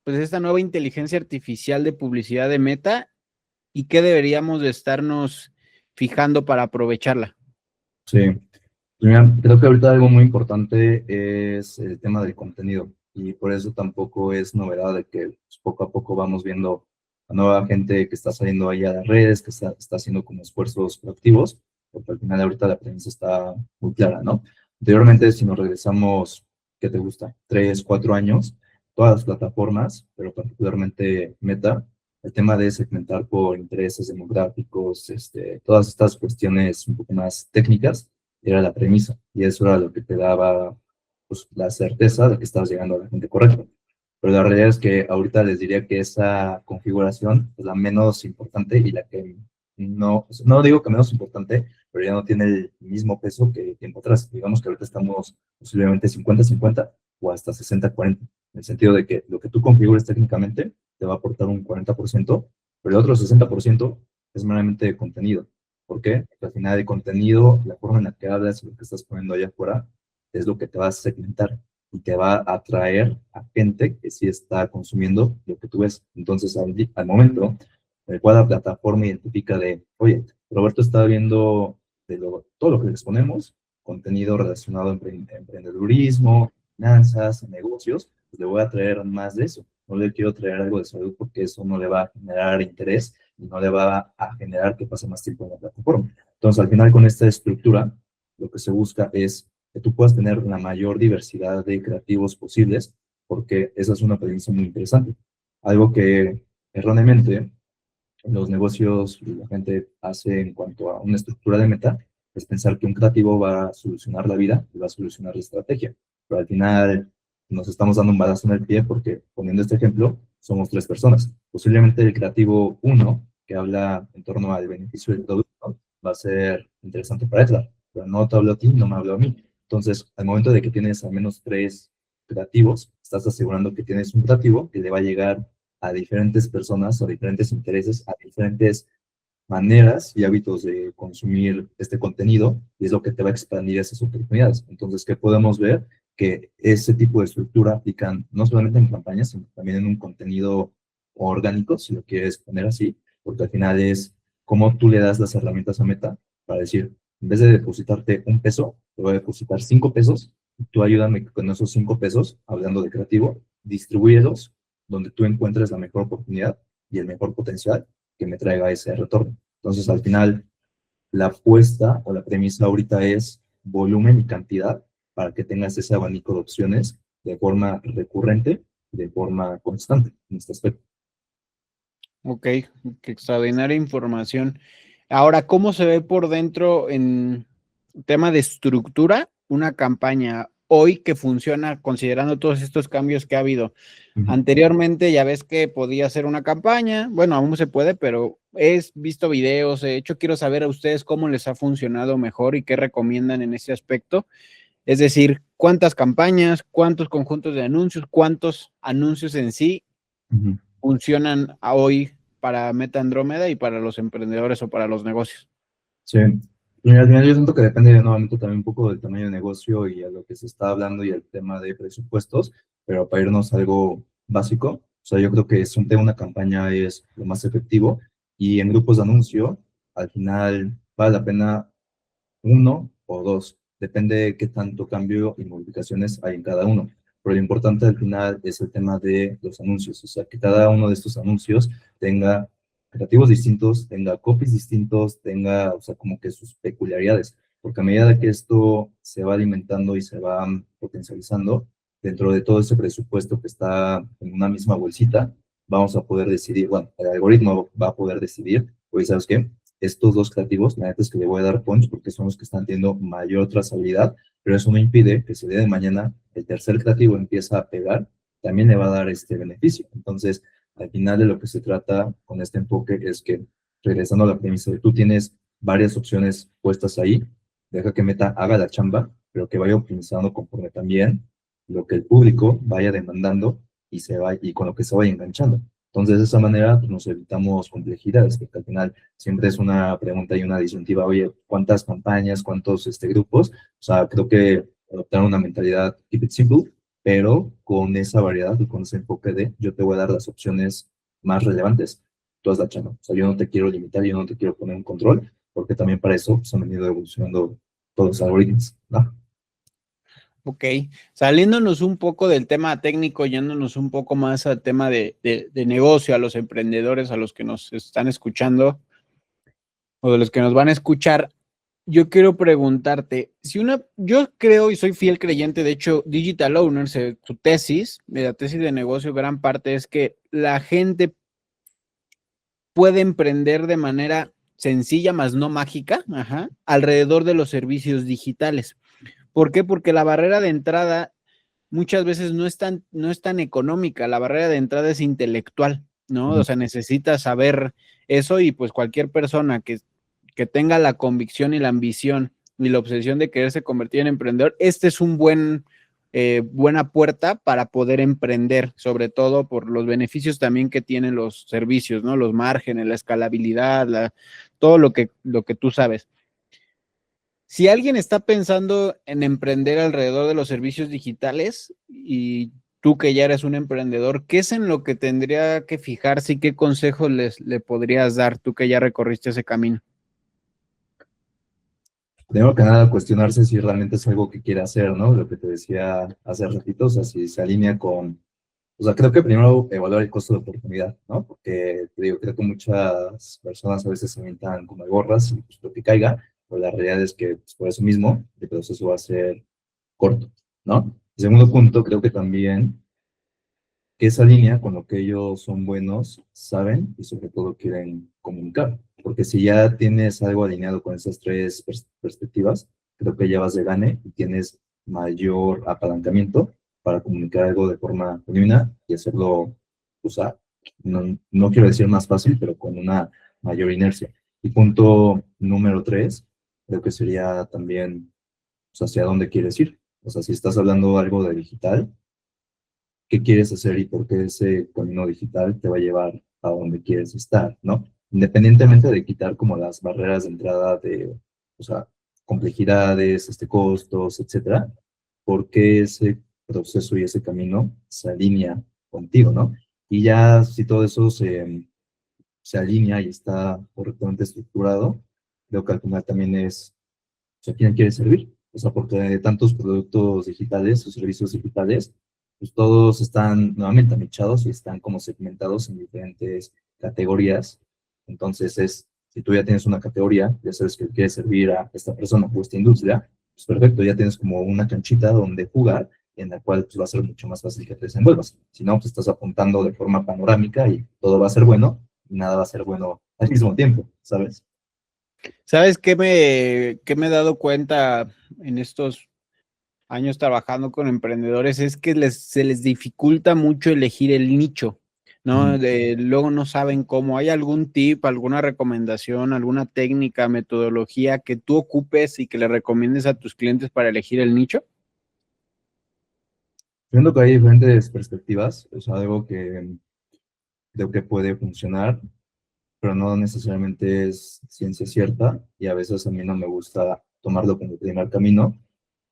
pues esta nueva inteligencia artificial de publicidad de Meta y qué deberíamos de estarnos fijando para aprovecharla? Sí, mira, creo que ahorita algo muy importante es el tema del contenido, y por eso tampoco es novedad de que pues, poco a poco vamos viendo a nueva gente que está saliendo ahí a las redes, que está haciendo como esfuerzos proactivos, porque al final ahorita la premisa está muy clara, ¿no? Anteriormente, si nos regresamos, ¿qué te gusta? 3, 4 años, todas las plataformas, pero particularmente Meta, el tema de segmentar por intereses demográficos, todas estas cuestiones un poco más técnicas, era la premisa, y eso era lo que te daba pues, la certeza de que estabas llegando a la gente correcta. Pero la realidad es que ahorita les diría que esa configuración es la menos importante y la que no digo que menos importante, pero ya no tiene el mismo peso que tiempo atrás. Digamos que ahorita estamos posiblemente 50-50 o hasta 60-40, en el sentido de que lo que tú configures técnicamente te va a aportar un 40%, pero el otro 60% es meramente de contenido. ¿Por qué? Porque al final de contenido, la forma en la que hablas y lo que estás poniendo allá afuera es lo que te va a segmentar y te va a atraer a gente que sí está consumiendo lo que tú ves. Entonces, al momento en el cual la plataforma identifica de, oye, Roberto está viendo todo lo que le exponemos, contenido relacionado a emprendedurismo, finanzas, negocios, pues le voy a traer más de eso. No le quiero traer algo de salud porque eso no le va a generar interés y no le va a generar que pase más tiempo en la plataforma. Entonces, al final, con esta estructura, lo que se busca es que tú puedas tener la mayor diversidad de creativos posibles, porque esa es una premisa muy interesante. Algo que erróneamente los negocios y la gente hace en cuanto a una estructura de Meta es pensar que un creativo va a solucionar la vida y va a solucionar la estrategia. Pero al final nos estamos dando un balazo en el pie porque, poniendo este ejemplo, somos 3 personas. Posiblemente el creativo 1, que habla en torno al beneficio del producto, va a ser interesante para Edgar, pero no te hablo a ti, no me hablo a mí. Entonces, al momento de que tienes al menos 3 creativos, estás asegurando que tienes un creativo que le va a llegar a diferentes personas, a diferentes intereses, a diferentes maneras y hábitos de consumir este contenido, y es lo que te va a expandir esas oportunidades. Entonces, ¿qué podemos ver? Que ese tipo de estructura aplican no solamente en campañas, sino también en un contenido orgánico, si lo quieres poner así, porque al final es cómo tú le das las herramientas a Meta para decir, en vez de depositarte 1 peso, te voy a depositar 5 pesos, y tú ayúdame con esos 5 pesos, hablando de creativo, distribúyelos donde tú encuentres la mejor oportunidad y el mejor potencial que me traiga ese retorno. Entonces, al final, la apuesta o la premisa ahorita es volumen y cantidad para que tengas ese abanico de opciones de forma recurrente, de forma constante en este aspecto. Ok, qué extraordinaria información. Ahora, ¿cómo se ve por dentro en tema de estructura una campaña hoy que funciona considerando todos estos cambios que ha habido? Anteriormente ya ves que podía hacer una campaña, bueno, aún se puede, pero he visto videos, de hecho quiero saber a ustedes cómo les ha funcionado mejor y qué recomiendan en ese aspecto. Es decir, cuántas campañas, cuántos conjuntos de anuncios, cuántos anuncios en sí funcionan a hoy para Meta Andrómeda y para los emprendedores o para los negocios. Sí, y al final yo siento que depende nuevamente también un poco del tamaño de negocio y a lo que se está hablando y el tema de presupuestos, pero para irnos a algo básico, o sea, yo creo que siempre una campaña es lo más efectivo, y en grupos de anuncio, al final vale la pena 1 o 2, depende de qué tanto cambio y modificaciones hay en cada uno. pero lo importante al final es el tema de los anuncios, o sea, que cada uno de estos anuncios tenga creativos distintos, tenga copies distintos, tenga, o sea, como que sus peculiaridades, porque a medida que esto se va alimentando y se va potencializando, dentro de todo ese presupuesto que está en una misma bolsita, vamos a poder decidir, bueno, el algoritmo va a poder decidir, oye, ¿sabes qué? Estos dos creativos, la neta es que le voy a dar punch porque son los que están teniendo mayor trazabilidad, pero eso no impide que si el día de mañana el tercer creativo empieza a pegar, también le va a dar este beneficio. Entonces, al final de lo que se trata con este enfoque es que, regresando a la premisa de tú tienes varias opciones puestas ahí, deja que Meta haga la chamba, pero que vaya optimizando conforme también lo que el público vaya demandando y con lo que se vaya enganchando. Entonces, de esa manera pues, nos evitamos complejidades, porque al final siempre es una pregunta y una disyuntiva, oye, ¿cuántas campañas, cuántos grupos? O sea, creo que adoptar una mentalidad keep it simple, pero con esa variedad y con ese enfoque de yo te voy a dar las opciones más relevantes, tú haz la chamba. O sea, yo no te quiero limitar, yo no te quiero poner un control, porque también para eso se han venido evolucionando todos los algoritmos, ¿no? Ok, saliéndonos un poco del tema técnico, yéndonos un poco más al tema de negocio, a los emprendedores, a los que nos están escuchando o de los que nos van a escuchar, yo quiero preguntarte, yo creo y soy fiel creyente, de hecho, Digital Owners, su tesis, la tesis de negocio, gran parte es que la gente puede emprender de manera sencilla, más no mágica, alrededor de los servicios digitales. ¿Por qué? Porque la barrera de entrada muchas veces no es tan económica, la barrera de entrada es intelectual, ¿no? O sea, necesitas saber eso y pues cualquier persona que tenga la convicción y la ambición y la obsesión de quererse convertir en emprendedor, este es un buena puerta para poder emprender, sobre todo por los beneficios también que tienen los servicios, ¿no? Los márgenes, la escalabilidad, todo lo que tú sabes. Si alguien está pensando en emprender alrededor de los servicios digitales y tú que ya eres un emprendedor, ¿qué es en lo que tendría que fijarse y qué consejos le podrías dar tú que ya recorriste ese camino? Primero que nada, cuestionarse si realmente es algo que quiere hacer, ¿no? Lo que te decía hace ratito, o sea, si se alinea con, o sea, creo que primero evaluar el costo de oportunidad, ¿no? Porque, te digo, creo que muchas personas a veces se avientan como de gorras y pues lo que caiga, pero la realidad es que pues, por eso mismo el proceso va a ser corto, ¿no? El segundo punto, creo que también que esa línea con lo que ellos son buenos, saben y sobre todo quieren comunicar. Porque si ya tienes algo alineado con esas tres perspectivas, creo que ya vas de gane y tienes mayor apalancamiento para comunicar algo de forma genuina y hacerlo usar. No quiero decir más fácil, pero con una mayor inercia. Y punto número 3, creo que sería también pues, hacia dónde quieres ir. O sea, si estás hablando algo de digital, qué quieres hacer y por qué ese camino digital te va a llevar a donde quieres estar, ¿no? Independientemente de quitar como las barreras de entrada de, o sea, complejidades, costos, etcétera, por qué ese proceso y ese camino se alinea contigo, ¿no? Y ya si todo eso se alinea y está correctamente estructurado, creo que al final también es, o sea, ¿quién quiere servir? O sea, porque de tantos productos digitales o servicios digitales, pues todos están nuevamente anichados y están como segmentados en diferentes categorías. Entonces si tú ya tienes una categoría, ya sabes que quieres servir a esta persona o esta industria, pues perfecto, ya tienes como una canchita donde jugar en la cual pues, va a ser mucho más fácil que te desenvuelvas. Si no, pues estás apuntando de forma panorámica y todo va a ser bueno y nada va a ser bueno al mismo tiempo, ¿sabes? ¿Sabes qué me he dado cuenta en estos años trabajando con emprendedores? Es que se les dificulta mucho elegir el nicho, ¿no? Luego no saben cómo. ¿Hay algún tip, alguna recomendación, alguna técnica, metodología que tú ocupes y que le recomiendes a tus clientes para elegir el nicho? Viendo que hay diferentes perspectivas, es algo que creo que puede funcionar, pero no necesariamente es ciencia cierta y a veces a mí no me gusta tomarlo como el primer camino.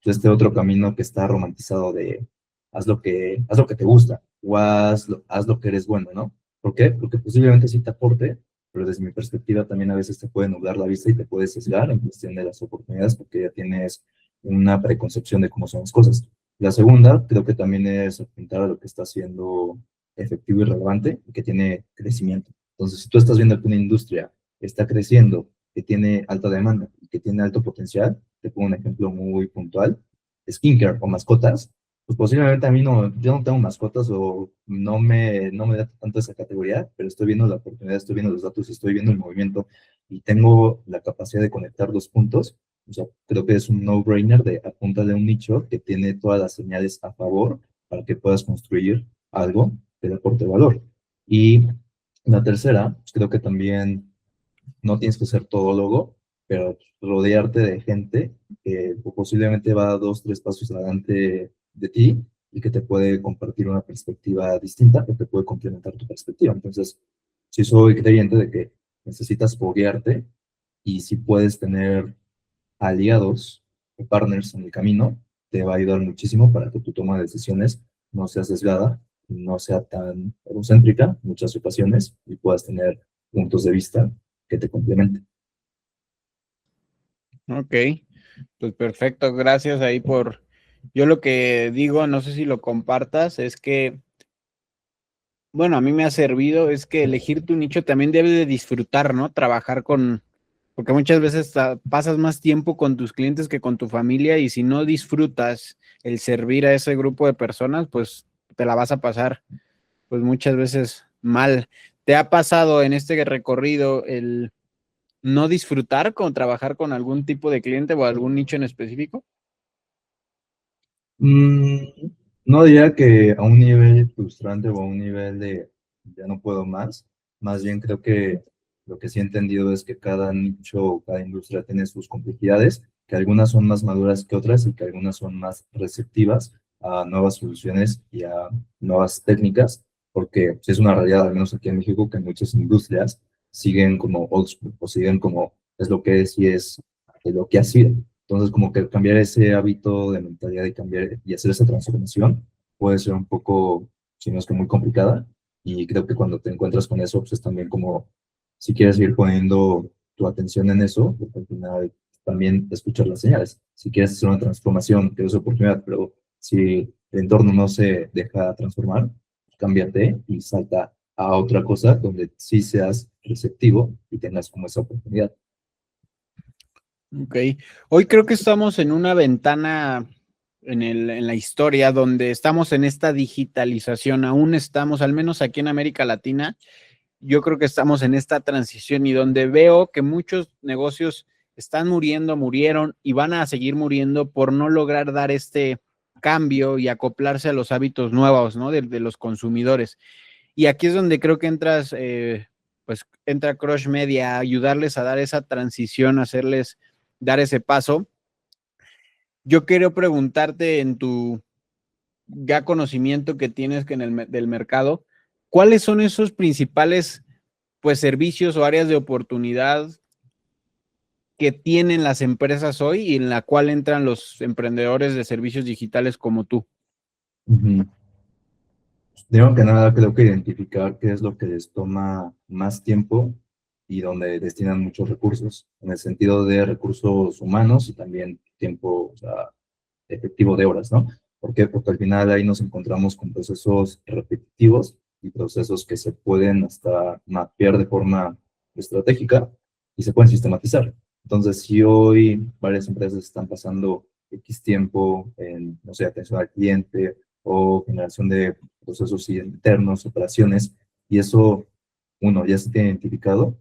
Este otro camino que está romantizado de haz lo que te gusta o haz lo que eres bueno, ¿no? ¿Por qué? Porque posiblemente sí te aporte, pero desde mi perspectiva también a veces te puede nublar la vista y te puede sesgar en cuestión de las oportunidades porque ya tienes una preconcepción de cómo son las cosas. La segunda, creo que también es apuntar a lo que está siendo efectivo y relevante y que tiene crecimiento. Entonces, si tú estás viendo que una industria está creciendo, que tiene alta demanda y que tiene alto potencial, te pongo un ejemplo muy puntual, skincare o mascotas, pues posiblemente a mí no, yo no tengo mascotas o no me da tanto esa categoría, pero estoy viendo la oportunidad, estoy viendo los datos, estoy viendo el movimiento y tengo la capacidad de conectar los puntos. O sea, creo que es un no-brainer de apuntarle a un nicho que tiene todas las señales a favor para que puedas construir algo que le aporte valor. Y la tercera, pues creo que también no tienes que ser todólogo, pero rodearte de gente que posiblemente va dos, tres pasos adelante de ti y que te puede compartir una perspectiva distinta, que te puede complementar tu perspectiva. Entonces, sí soy creyente de que necesitas foguearte y si puedes tener aliados o partners en el camino, te va a ayudar muchísimo para que tu toma de decisiones no sea sesgada, no sea tan egocéntrica en muchas ocasiones y puedas tener puntos de vista que te complementen. Ok, pues perfecto, gracias ahí por... Yo lo que digo, no sé si lo compartas, es que, bueno, a mí me ha servido, es que elegir tu nicho también debe de disfrutar, ¿no? Trabajar con, porque muchas veces pasas más tiempo con tus clientes que con tu familia y si no disfrutas el servir a ese grupo de personas, pues te la vas a pasar, pues muchas veces mal. ¿Te ha pasado en este recorrido el no disfrutar con trabajar con algún tipo de cliente o algún nicho en específico? Mm, no diría que a un nivel frustrante o a un nivel de ya no puedo más bien creo que lo que sí he entendido es que cada nicho o cada industria tiene sus complejidades, que algunas son más maduras que otras y que algunas son más receptivas a nuevas soluciones y a nuevas técnicas, porque sí es una realidad, al menos aquí en México, que muchas industrias siguen como old school o siguen como es lo que es y es lo que ha sido. Entonces, como que cambiar ese hábito de mentalidad y cambiar y hacer esa transformación puede ser un poco, si no es que muy complicada. Y creo que cuando te encuentras con eso, pues es también como, si quieres ir poniendo tu atención en eso, porque al final también escuchar las señales. Si quieres hacer una transformación, que es oportunidad, pero si el entorno no se deja transformar, cámbiate y salta a otra cosa donde sí seas receptivo y tengas como esa oportunidad. Ok. Hoy creo que estamos en una ventana en la historia donde estamos en esta digitalización. Aún estamos, al menos aquí en América Latina, yo creo que estamos en esta transición y donde veo que muchos negocios están muriendo, murieron y van a seguir muriendo por no lograr dar este cambio y acoplarse a los hábitos nuevos, ¿no? De los consumidores. Y aquí es donde creo que entras, pues entra Crush Media a ayudarles a dar esa transición, a hacerles dar ese paso. Yo quiero preguntarte en tu ya conocimiento que tienes que del mercado, ¿cuáles son esos principales pues servicios o áreas de oportunidad que tienen las empresas hoy y en la cual entran los emprendedores de servicios digitales como tú? Ujú. Primero que nada, creo que identificar qué es lo que les toma más tiempo y donde destinan muchos recursos, en el sentido de recursos humanos y también tiempo, o sea, efectivo de horas, ¿no? ¿Por qué? Porque al final ahí nos encontramos con procesos repetitivos y procesos que se pueden hasta mapear de forma estratégica y se pueden sistematizar. Entonces, si hoy varias empresas están pasando X tiempo en, no sé, atención al cliente o generación de procesos internos, operaciones, y eso, uno, ya se tiene identificado,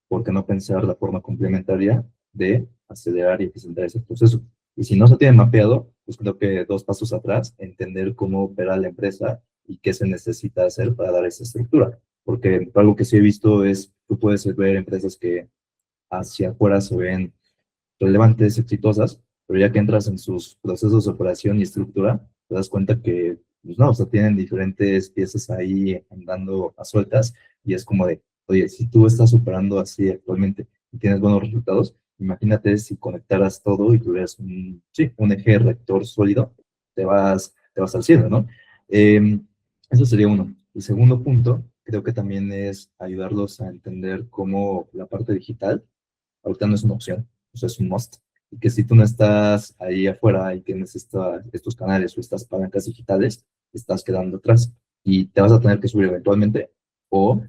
¿por qué no pensar la forma complementaria de acelerar y eficientar ese proceso? Y si no se tiene mapeado, pues creo que dos pasos atrás, entender cómo opera la empresa y qué se necesita hacer para dar esa estructura. Porque algo que sí he visto es, tú puedes ver empresas que hacia afuera se ven relevantes, exitosas, pero ya que entras en sus procesos de operación y estructura, te das cuenta que, pues no, o sea, tienen diferentes piezas ahí andando a sueltas y es como de, oye, si tú estás operando así actualmente y tienes buenos resultados, imagínate si conectaras todo y tuvieras un, sí, un eje rector sólido, te vas al cielo, ¿no? Eso sería uno. El segundo punto, creo que también es ayudarlos a entender cómo la parte digital ahorita no es una opción, o sea, es un must. y que si tú no estás ahí afuera y tienes estos canales o estas palancas digitales, estás quedando atrás y te vas a tener que subir eventualmente o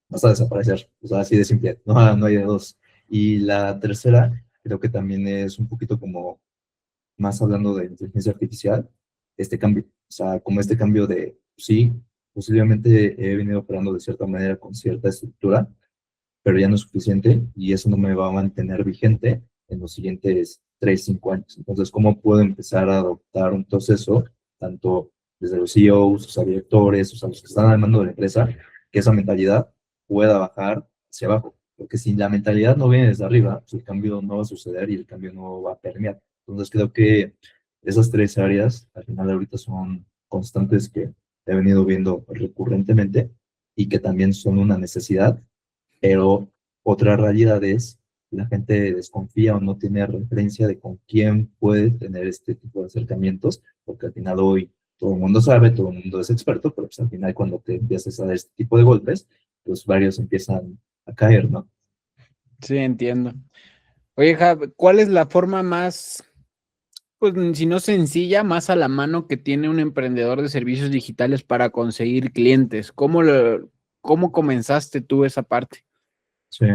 vas a desaparecer. O sea, así de simple, no hay de dos. Y la tercera, creo que también es un poquito como más hablando de inteligencia artificial, este cambio. O sea, como este cambio de, sí, posiblemente he venido operando de cierta manera con cierta estructura, pero ya no es suficiente y eso no me va a mantener vigente en los siguientes 3, 5 años. Entonces, ¿cómo puedo empezar a adoptar un proceso, tanto desde los CEOs, o sea, directores, o sea, los que están al mando de la empresa, que esa mentalidad pueda bajar hacia abajo? Porque si la mentalidad no viene desde arriba, pues el cambio no va a suceder y el cambio no va a permear. Entonces, creo que esas tres áreas, al final ahorita son constantes que he venido viendo recurrentemente y que también son una necesidad, pero otra realidad es la gente desconfía o no tiene referencia de con quién puede tener este tipo de acercamientos, porque al final hoy todo el mundo sabe, todo el mundo es experto, pero pues al final cuando te empiezas a dar este tipo de golpes, pues varios empiezan a caer, ¿no? Sí, entiendo. Oye, Jab, ¿cuál es la forma más, pues si no sencilla, más a la mano que tiene un emprendedor de servicios digitales para conseguir clientes? ¿Cómo comenzaste tú esa parte? Sí.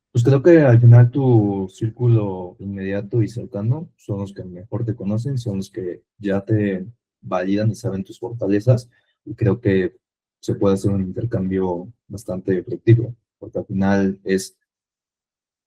Pues creo que al final tu círculo inmediato y cercano son los que mejor te conocen, son los que ya te validan y saben tus fortalezas, y creo que se puede hacer un intercambio bastante efectivo, porque al final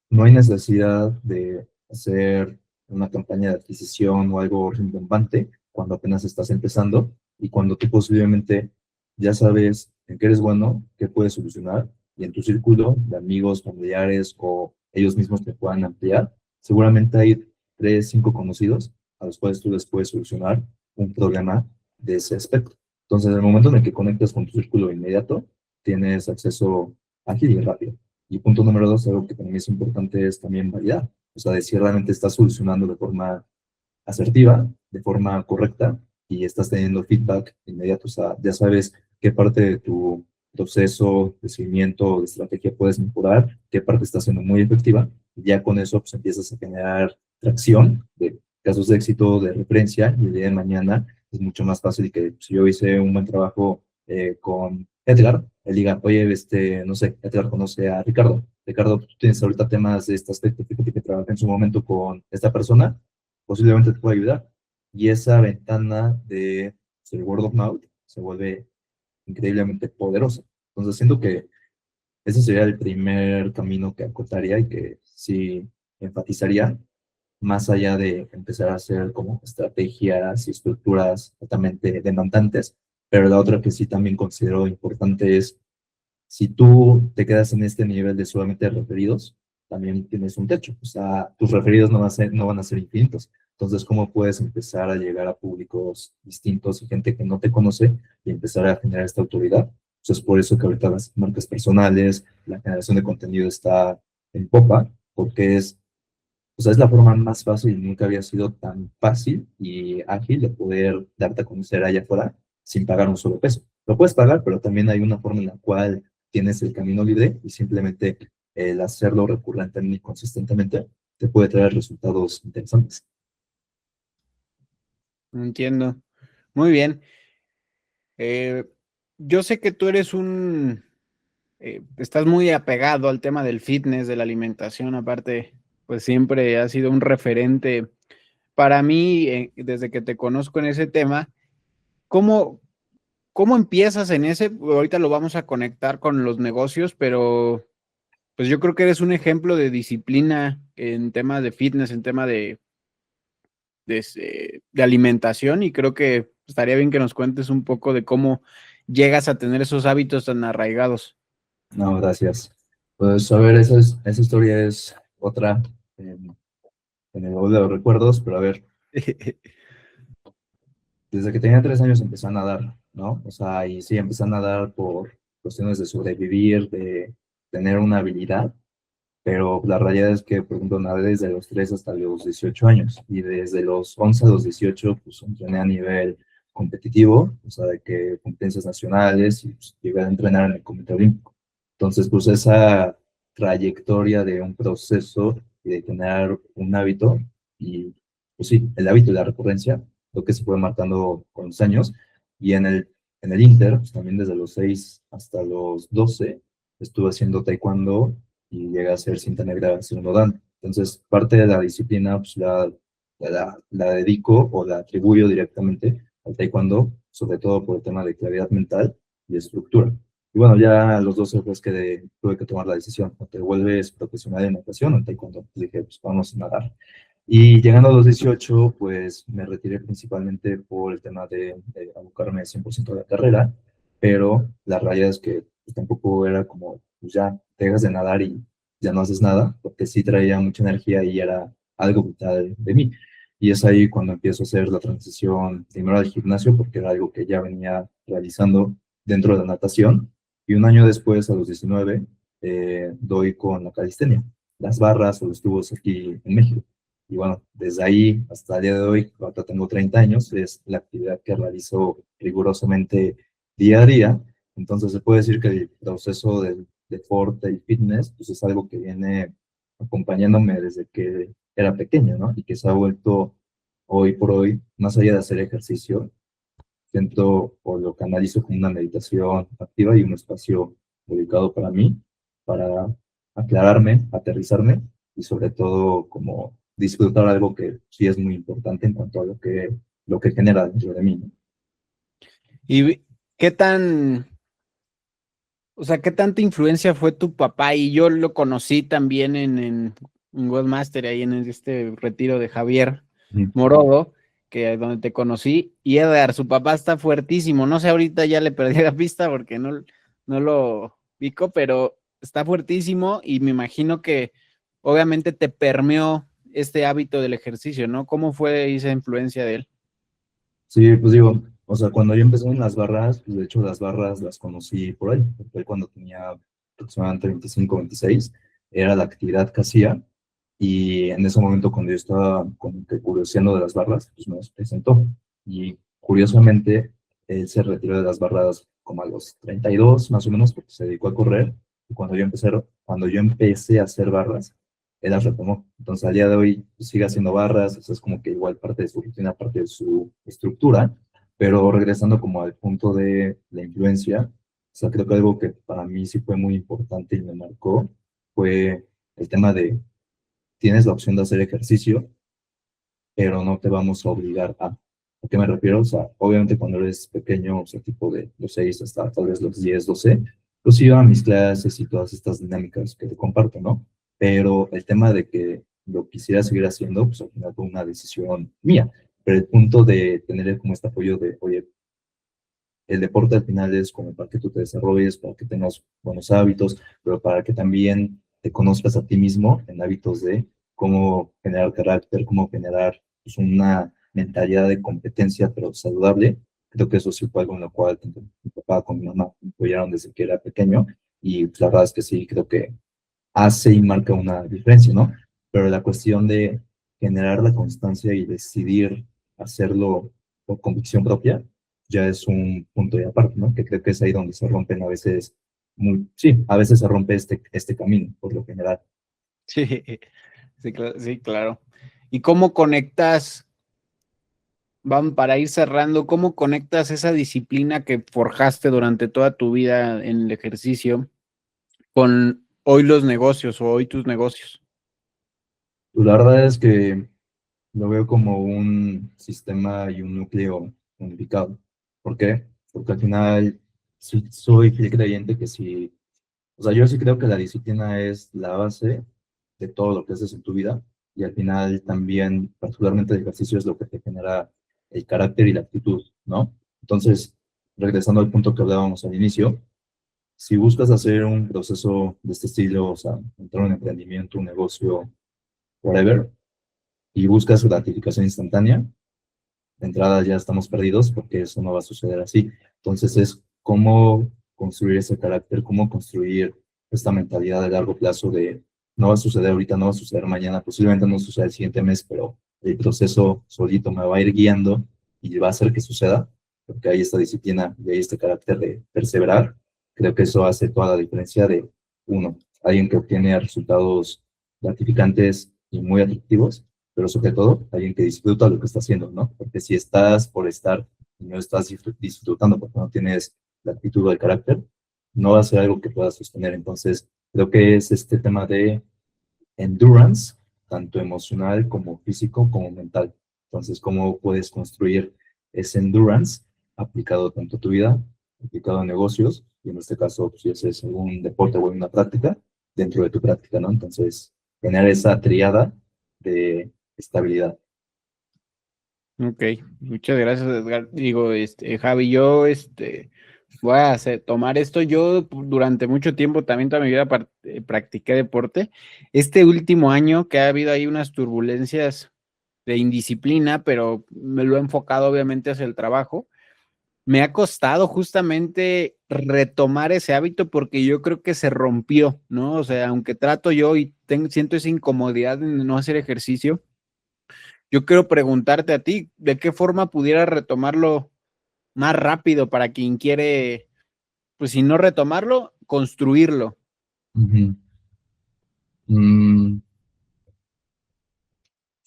no hay necesidad de hacer una campaña de adquisición o algo rimbombante cuando apenas estás empezando y cuando tú posiblemente ya sabes en qué eres bueno, qué puedes solucionar, y en tu círculo de amigos, familiares o ellos mismos te puedan ampliar. Seguramente hay 3, 5 conocidos a los cuales tú les puedes solucionar un problema de ese aspecto. Entonces, en el momento en el que conectas con tu círculo inmediato, tienes acceso ágil y rápido. Y punto número 2, algo que para mí es importante, es también validar. O sea, de si realmente estás solucionando de forma asertiva, de forma correcta, y estás teniendo feedback inmediato. O sea, ya sabes qué parte de tu proceso de seguimiento, de estrategia puedes mejorar, qué parte está siendo muy efectiva, y ya con eso pues empiezas a generar tracción de casos de éxito, de referencia, y el día de mañana es mucho más fácil que si yo hice un buen trabajo con Edgar, él diga, oye, no sé, Edgar conoce a Ricardo. Ricardo, tú tienes ahorita temas de este aspecto, fíjate que trabajé en su momento con esta persona, posiblemente te pueda ayudar. Y esa ventana de el word of mouth se vuelve increíblemente poderosa. Entonces, siento que ese sería el primer camino que acotaría y que sí enfatizaría, más allá de empezar a hacer como estrategias y estructuras totalmente demandantes. Pero la otra que sí también considero importante es, si tú te quedas en este nivel de solamente referidos, también tienes un techo. O sea, tus referidos no van a ser infinitos. Entonces, ¿cómo puedes empezar a llegar a públicos distintos y gente que no te conoce y empezar a generar esta autoridad? Entonces, por eso que ahorita las marcas personales, la generación de contenido está en popa, porque o sea, es la forma más fácil, nunca había sido tan fácil y ágil de poder darte a conocer allá afuera sin pagar un solo peso. Lo puedes pagar, pero también hay una forma en la cual tienes el camino libre y simplemente el hacerlo recurrentemente y consistentemente te puede traer resultados interesantes. Entiendo. Muy bien. Yo sé que tú eres estás muy apegado al tema del fitness, de la alimentación, aparte, pues siempre has sido un referente para mí, desde que te conozco en ese tema. ¿Cómo, cómo empiezas en ese? Ahorita lo vamos a conectar con los negocios, pero pues yo creo que eres un ejemplo de disciplina en temas de fitness, en tema de alimentación, y creo que estaría bien que nos cuentes un poco de cómo llegas a tener esos hábitos tan arraigados. No, gracias. Pues a ver, esa historia es otra en el baúl de los recuerdos, pero a ver, desde que tenía 3 años empecé a nadar, ¿no? O sea, y sí, empecé a nadar por cuestiones de sobrevivir, de tener una habilidad, pero la realidad es que, por ejemplo, nadé desde los 3 hasta los 18 años, y desde los 11 a los 18, pues entrené a nivel competitivo, o sea, de que competencias nacionales, y pues, llegué a entrenar en el Comité Olímpico. Entonces, pues esa trayectoria de un proceso y de generar un hábito. Y pues sí, el hábito y la recurrencia, lo que se fue marcando con los años. Y en el Inter, pues también desde los 6 hasta los 12, estuve haciendo taekwondo y llegué a ser cinta negra segundo dan. Entonces, parte de la disciplina, pues la dedico o la atribuyo directamente al taekwondo, sobre todo por el tema de claridad mental y estructura. Y bueno, ya a los 12 pues que tuve que tomar la decisión, o te vuelves profesional en natación o en taekwondo. Pues dije, pues vamos a nadar. Y llegando a los 18, pues me retiré principalmente por el tema de abocarme 100% a la carrera, pero la realidad es que pues, tampoco era como, pues ya te dejas de nadar y ya no haces nada, porque sí traía mucha energía y era algo vital de mí. Y es ahí cuando empiezo a hacer la transición primero al gimnasio, porque era algo que ya venía realizando dentro de la natación. Y un año después, a los 19, doy con la calistenia, las barras o los tubos aquí en México. Y bueno, desde ahí hasta el día de hoy, ahora tengo 30 años, es la actividad que realizo rigurosamente día a día. Entonces se puede decir que el proceso del deporte y fitness pues es algo que viene acompañándome desde que era pequeño, ¿no? Y que se ha vuelto hoy por hoy, más allá de hacer ejercicio, siento o lo canalizo como una meditación activa y un espacio dedicado para mí, para aclararme, aterrizarme y sobre todo como disfrutar algo que sí es muy importante en cuanto a lo que genera dentro de mí, ¿no? ¿Y qué tan, o sea, qué tanta influencia fue tu papá? Y yo lo conocí también en Webmaster, ahí en este retiro de Javier Mm. Morodo, que es donde te conocí. Y Edgar, su papá está fuertísimo. No sé, ahorita ya le perdí la pista porque no lo pico, pero está fuertísimo y me imagino que obviamente te permeó este hábito del ejercicio, ¿no? ¿Cómo fue esa influencia de él? Sí, pues digo, o sea, cuando yo empecé en las barras, pues de hecho las barras las conocí por ahí, porque cuando tenía aproximadamente 25, 26, era la actividad que hacía, y en ese momento cuando yo estaba como que curioseando de las barras, pues me presentó, y curiosamente él se retiró de las barras como a los 32 más o menos, porque se dedicó a correr, y cuando yo empecé a hacer barras, él las retomó. Entonces, al día de hoy pues, sigue haciendo barras, eso es como que igual parte de su rutina, parte de su estructura, pero regresando como al punto de la influencia, o sea, creo que algo que para mí sí fue muy importante y me marcó fue el tema de tienes la opción de hacer ejercicio, pero no te vamos a obligar a. ¿A qué me refiero? O sea, obviamente cuando eres pequeño, o sea, tipo de los 6 hasta tal vez los 10, 12, pues iba a mis clases y todas estas dinámicas que te comparto, ¿no? Pero el tema de que lo quisiera seguir haciendo, pues al final fue una decisión mía. Pero el punto de tener como este apoyo de, oye, el deporte al final es como para que tú te desarrolles, para que tengas buenos hábitos, pero para que también te conozcas a ti mismo en hábitos de cómo generar carácter, cómo generar pues, una mentalidad de competencia, pero saludable. Creo que eso sí fue algo en lo cual tanto mi papá como mi mamá me apoyaron desde que era pequeño y pues, la verdad es que sí, creo que hace y marca una diferencia, ¿no? Pero la cuestión de generar la constancia y decidir hacerlo por convicción propia, ya es un punto de aparte, ¿no? Que creo que es ahí donde se rompen a veces, sí, a veces se rompe este camino, por lo general. Sí, sí, claro. ¿Y cómo conectas, vamos, para ir cerrando, cómo conectas esa disciplina que forjaste durante toda tu vida en el ejercicio con hoy los negocios o hoy tus negocios? Pues la verdad es que lo veo como un sistema y un núcleo unificado. ¿Por qué? Porque al final sí, soy fiel creyente que si, o sea, yo sí creo que la disciplina es la base de todo lo que haces en tu vida y al final también, particularmente el ejercicio es lo que te genera el carácter y la actitud, ¿no? Entonces, regresando al punto que hablábamos al inicio, si buscas hacer un proceso de este estilo, o sea, entrar en un emprendimiento, un negocio, whatever, y buscas gratificación instantánea, de entrada ya estamos perdidos porque eso no va a suceder así. Entonces es cómo construir ese carácter, cómo construir esta mentalidad de largo plazo de no va a suceder ahorita, no va a suceder mañana, posiblemente no suceda el siguiente mes, pero el proceso solito me va a ir guiando y va a hacer que suceda, porque hay esta disciplina y hay este carácter de perseverar. Creo que eso hace toda la diferencia de, uno, alguien que obtiene resultados gratificantes y muy atractivos, pero sobre todo alguien que disfruta lo que está haciendo, ¿no? Porque si estás por estar y no estás disfrutando porque no tienes la actitud o el carácter, no va a ser algo que puedas sostener. Entonces, creo que es este tema de endurance, tanto emocional como físico como mental. Entonces, ¿cómo puedes construir ese endurance aplicado tanto a tu vida, aplicado a negocios, y en este caso, pues, si haces algún deporte o una práctica, dentro de tu práctica, ¿no? Entonces, tener esa triada de estabilidad. Ok, muchas gracias, Edgar. Digo, Javi, yo voy a tomar esto. Yo durante mucho tiempo, también toda mi vida practiqué deporte. Este último año que ha habido ahí unas turbulencias de indisciplina, pero me lo he enfocado obviamente hacia el trabajo. Me ha costado justamente retomar ese hábito porque yo creo que se rompió, ¿no? O sea, aunque trato yo y siento esa incomodidad de no hacer ejercicio, yo quiero preguntarte a ti, ¿de qué forma pudiera retomarlo más rápido para quien quiere, pues si no retomarlo, construirlo? Ujú. Mm,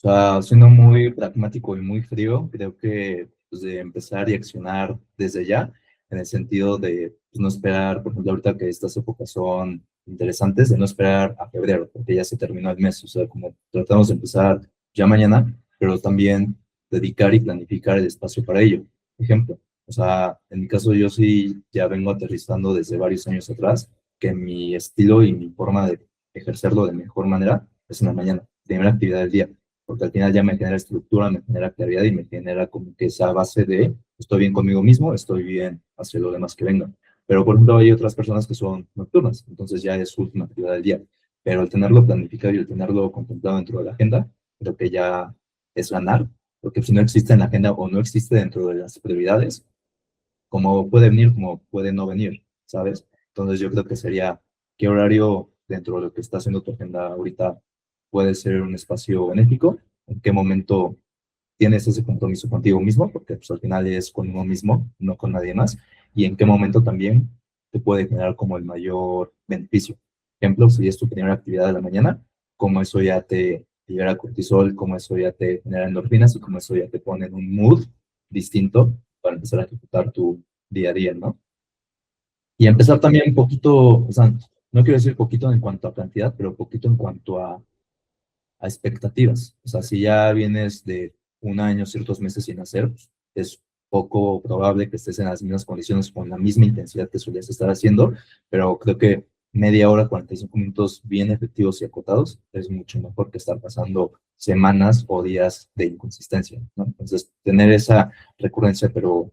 O sea, siendo muy pragmático y muy frío, creo que pues, de empezar y accionar desde ya, en el sentido de pues, no esperar, por ejemplo, ahorita que estas épocas son interesantes, de no esperar a febrero, porque ya se terminó el mes, o sea, como tratamos de empezar ya mañana, pero también dedicar y planificar el espacio para ello. Ejemplo, o sea, en mi caso yo sí ya vengo aterrizando desde varios años atrás, que mi estilo y mi forma de ejercerlo de mejor manera es en la mañana, primera actividad del día porque al final ya me genera estructura, me genera claridad y me genera como que esa base de estoy bien conmigo mismo, estoy bien hacia lo demás que venga. Pero por ejemplo hay otras personas que son nocturnas, entonces ya es su última actividad del día. Pero el tenerlo planificado y el tenerlo contemplado dentro de la agenda, creo que ya es ganar, porque si no existe en la agenda o no existe dentro de las prioridades, como puede venir, como puede no venir, ¿sabes? Entonces yo creo que sería qué horario dentro de lo que está haciendo tu agenda ahorita puede ser un espacio benéfico, en qué momento tienes ese compromiso contigo mismo, porque pues, al final es con uno mismo, no con nadie más, y en qué momento también te puede generar como el mayor beneficio. Ejemplo, si es tu primera actividad de la mañana, cómo eso ya te libera cortisol, cómo eso ya te genera endorfinas y cómo eso ya te pone en un mood distinto para empezar a ejecutar tu día a día, ¿no? Y empezar también un poquito, o sea, no quiero decir poquito en cuanto a cantidad, pero poquito en cuanto a expectativas. O sea, si ya vienes de un año, ciertos meses sin hacer, pues, es poco probable que estés en las mismas condiciones con la misma intensidad que solías estar haciendo, pero creo que media hora, 45 minutos bien efectivos y acotados es mucho mejor que estar pasando semanas o días de inconsistencia, ¿no? Entonces, tener esa recurrencia, pero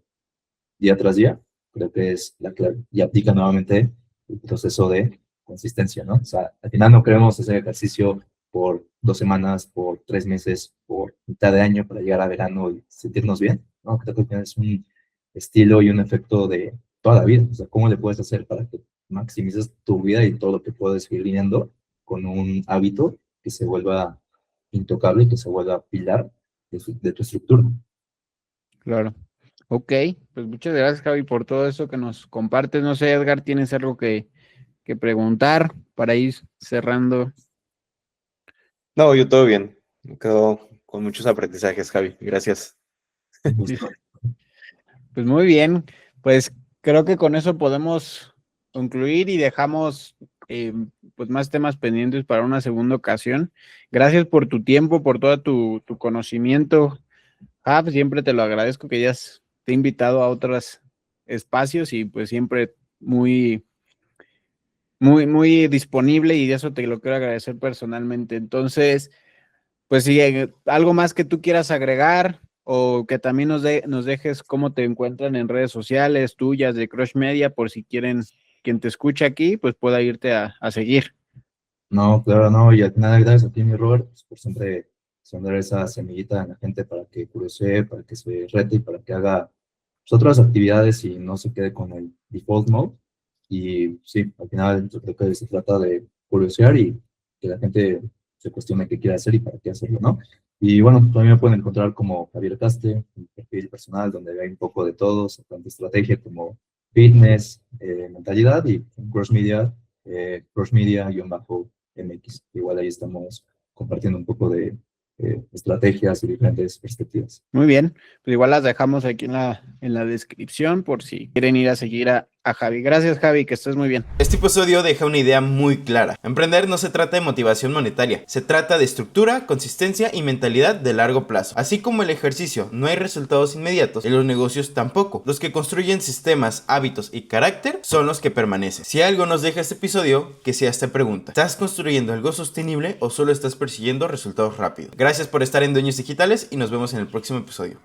día tras día, creo que es la clave. Y aplica nuevamente el proceso de consistencia, ¿no? O sea, al final no queremos hacer ejercicio por 2 semanas, por 3 meses, por mitad de año para llegar a verano y sentirnos bien, ¿no? Creo que es un estilo y un efecto de toda la vida. O sea, ¿cómo le puedes hacer para que maximices tu vida y todo lo que puedes seguir lidiando con un hábito que se vuelva intocable y que se vuelva pilar de tu estructura? Claro. Ok, pues muchas gracias, Javi, por todo eso que nos compartes. No sé, Edgar, ¿tienes algo que preguntar para ir cerrando? No, yo todo bien. Me quedo con muchos aprendizajes, Javi. Gracias. Pues muy bien, pues creo que con eso podemos concluir y dejamos pues más temas pendientes para una segunda ocasión. Gracias por tu tiempo, por todo tu conocimiento. Siempre te lo agradezco que hayas te he invitado a otros espacios y pues siempre muy disponible y de eso te lo quiero agradecer personalmente. Entonces, pues si algo más que tú quieras agregar o que también nos dejes cómo te encuentran en redes sociales tuyas de Crush Media, por si quieren, quien te escucha aquí, pues pueda irte a seguir. No, claro, no, y al final gracias a ti, mi Robert, pues, por siempre sembrar esa semillita en la gente para que curiosee, para que se rete y para que haga pues, otras actividades y no se quede con el default mode. Y sí, al final yo creo que se trata de curiosear y que la gente se cuestione qué quiere hacer y para qué hacerlo, ¿no? Y bueno, también me pueden encontrar como Javier Caste, un perfil personal donde hay un poco de todo, tanto estrategia como fitness, mentalidad y Cross Media, Cross Media-MX. MX. Igual ahí estamos compartiendo un poco de estrategias y diferentes perspectivas. Muy bien, pues igual las dejamos aquí en la descripción por si quieren ir a seguir a Javi. Gracias, Javi, que estés muy bien. Este episodio deja una idea muy clara. Emprender no se trata de motivación monetaria, se trata de estructura, consistencia y mentalidad de largo plazo. Así como el ejercicio no hay resultados inmediatos, en los negocios tampoco. Los que construyen sistemas, hábitos y carácter son los que permanecen. Si algo nos deja este episodio, que sea esta pregunta: ¿estás construyendo algo sostenible o solo estás persiguiendo resultados rápidos? Gracias por estar en Dueños Digitales y nos vemos en el próximo episodio.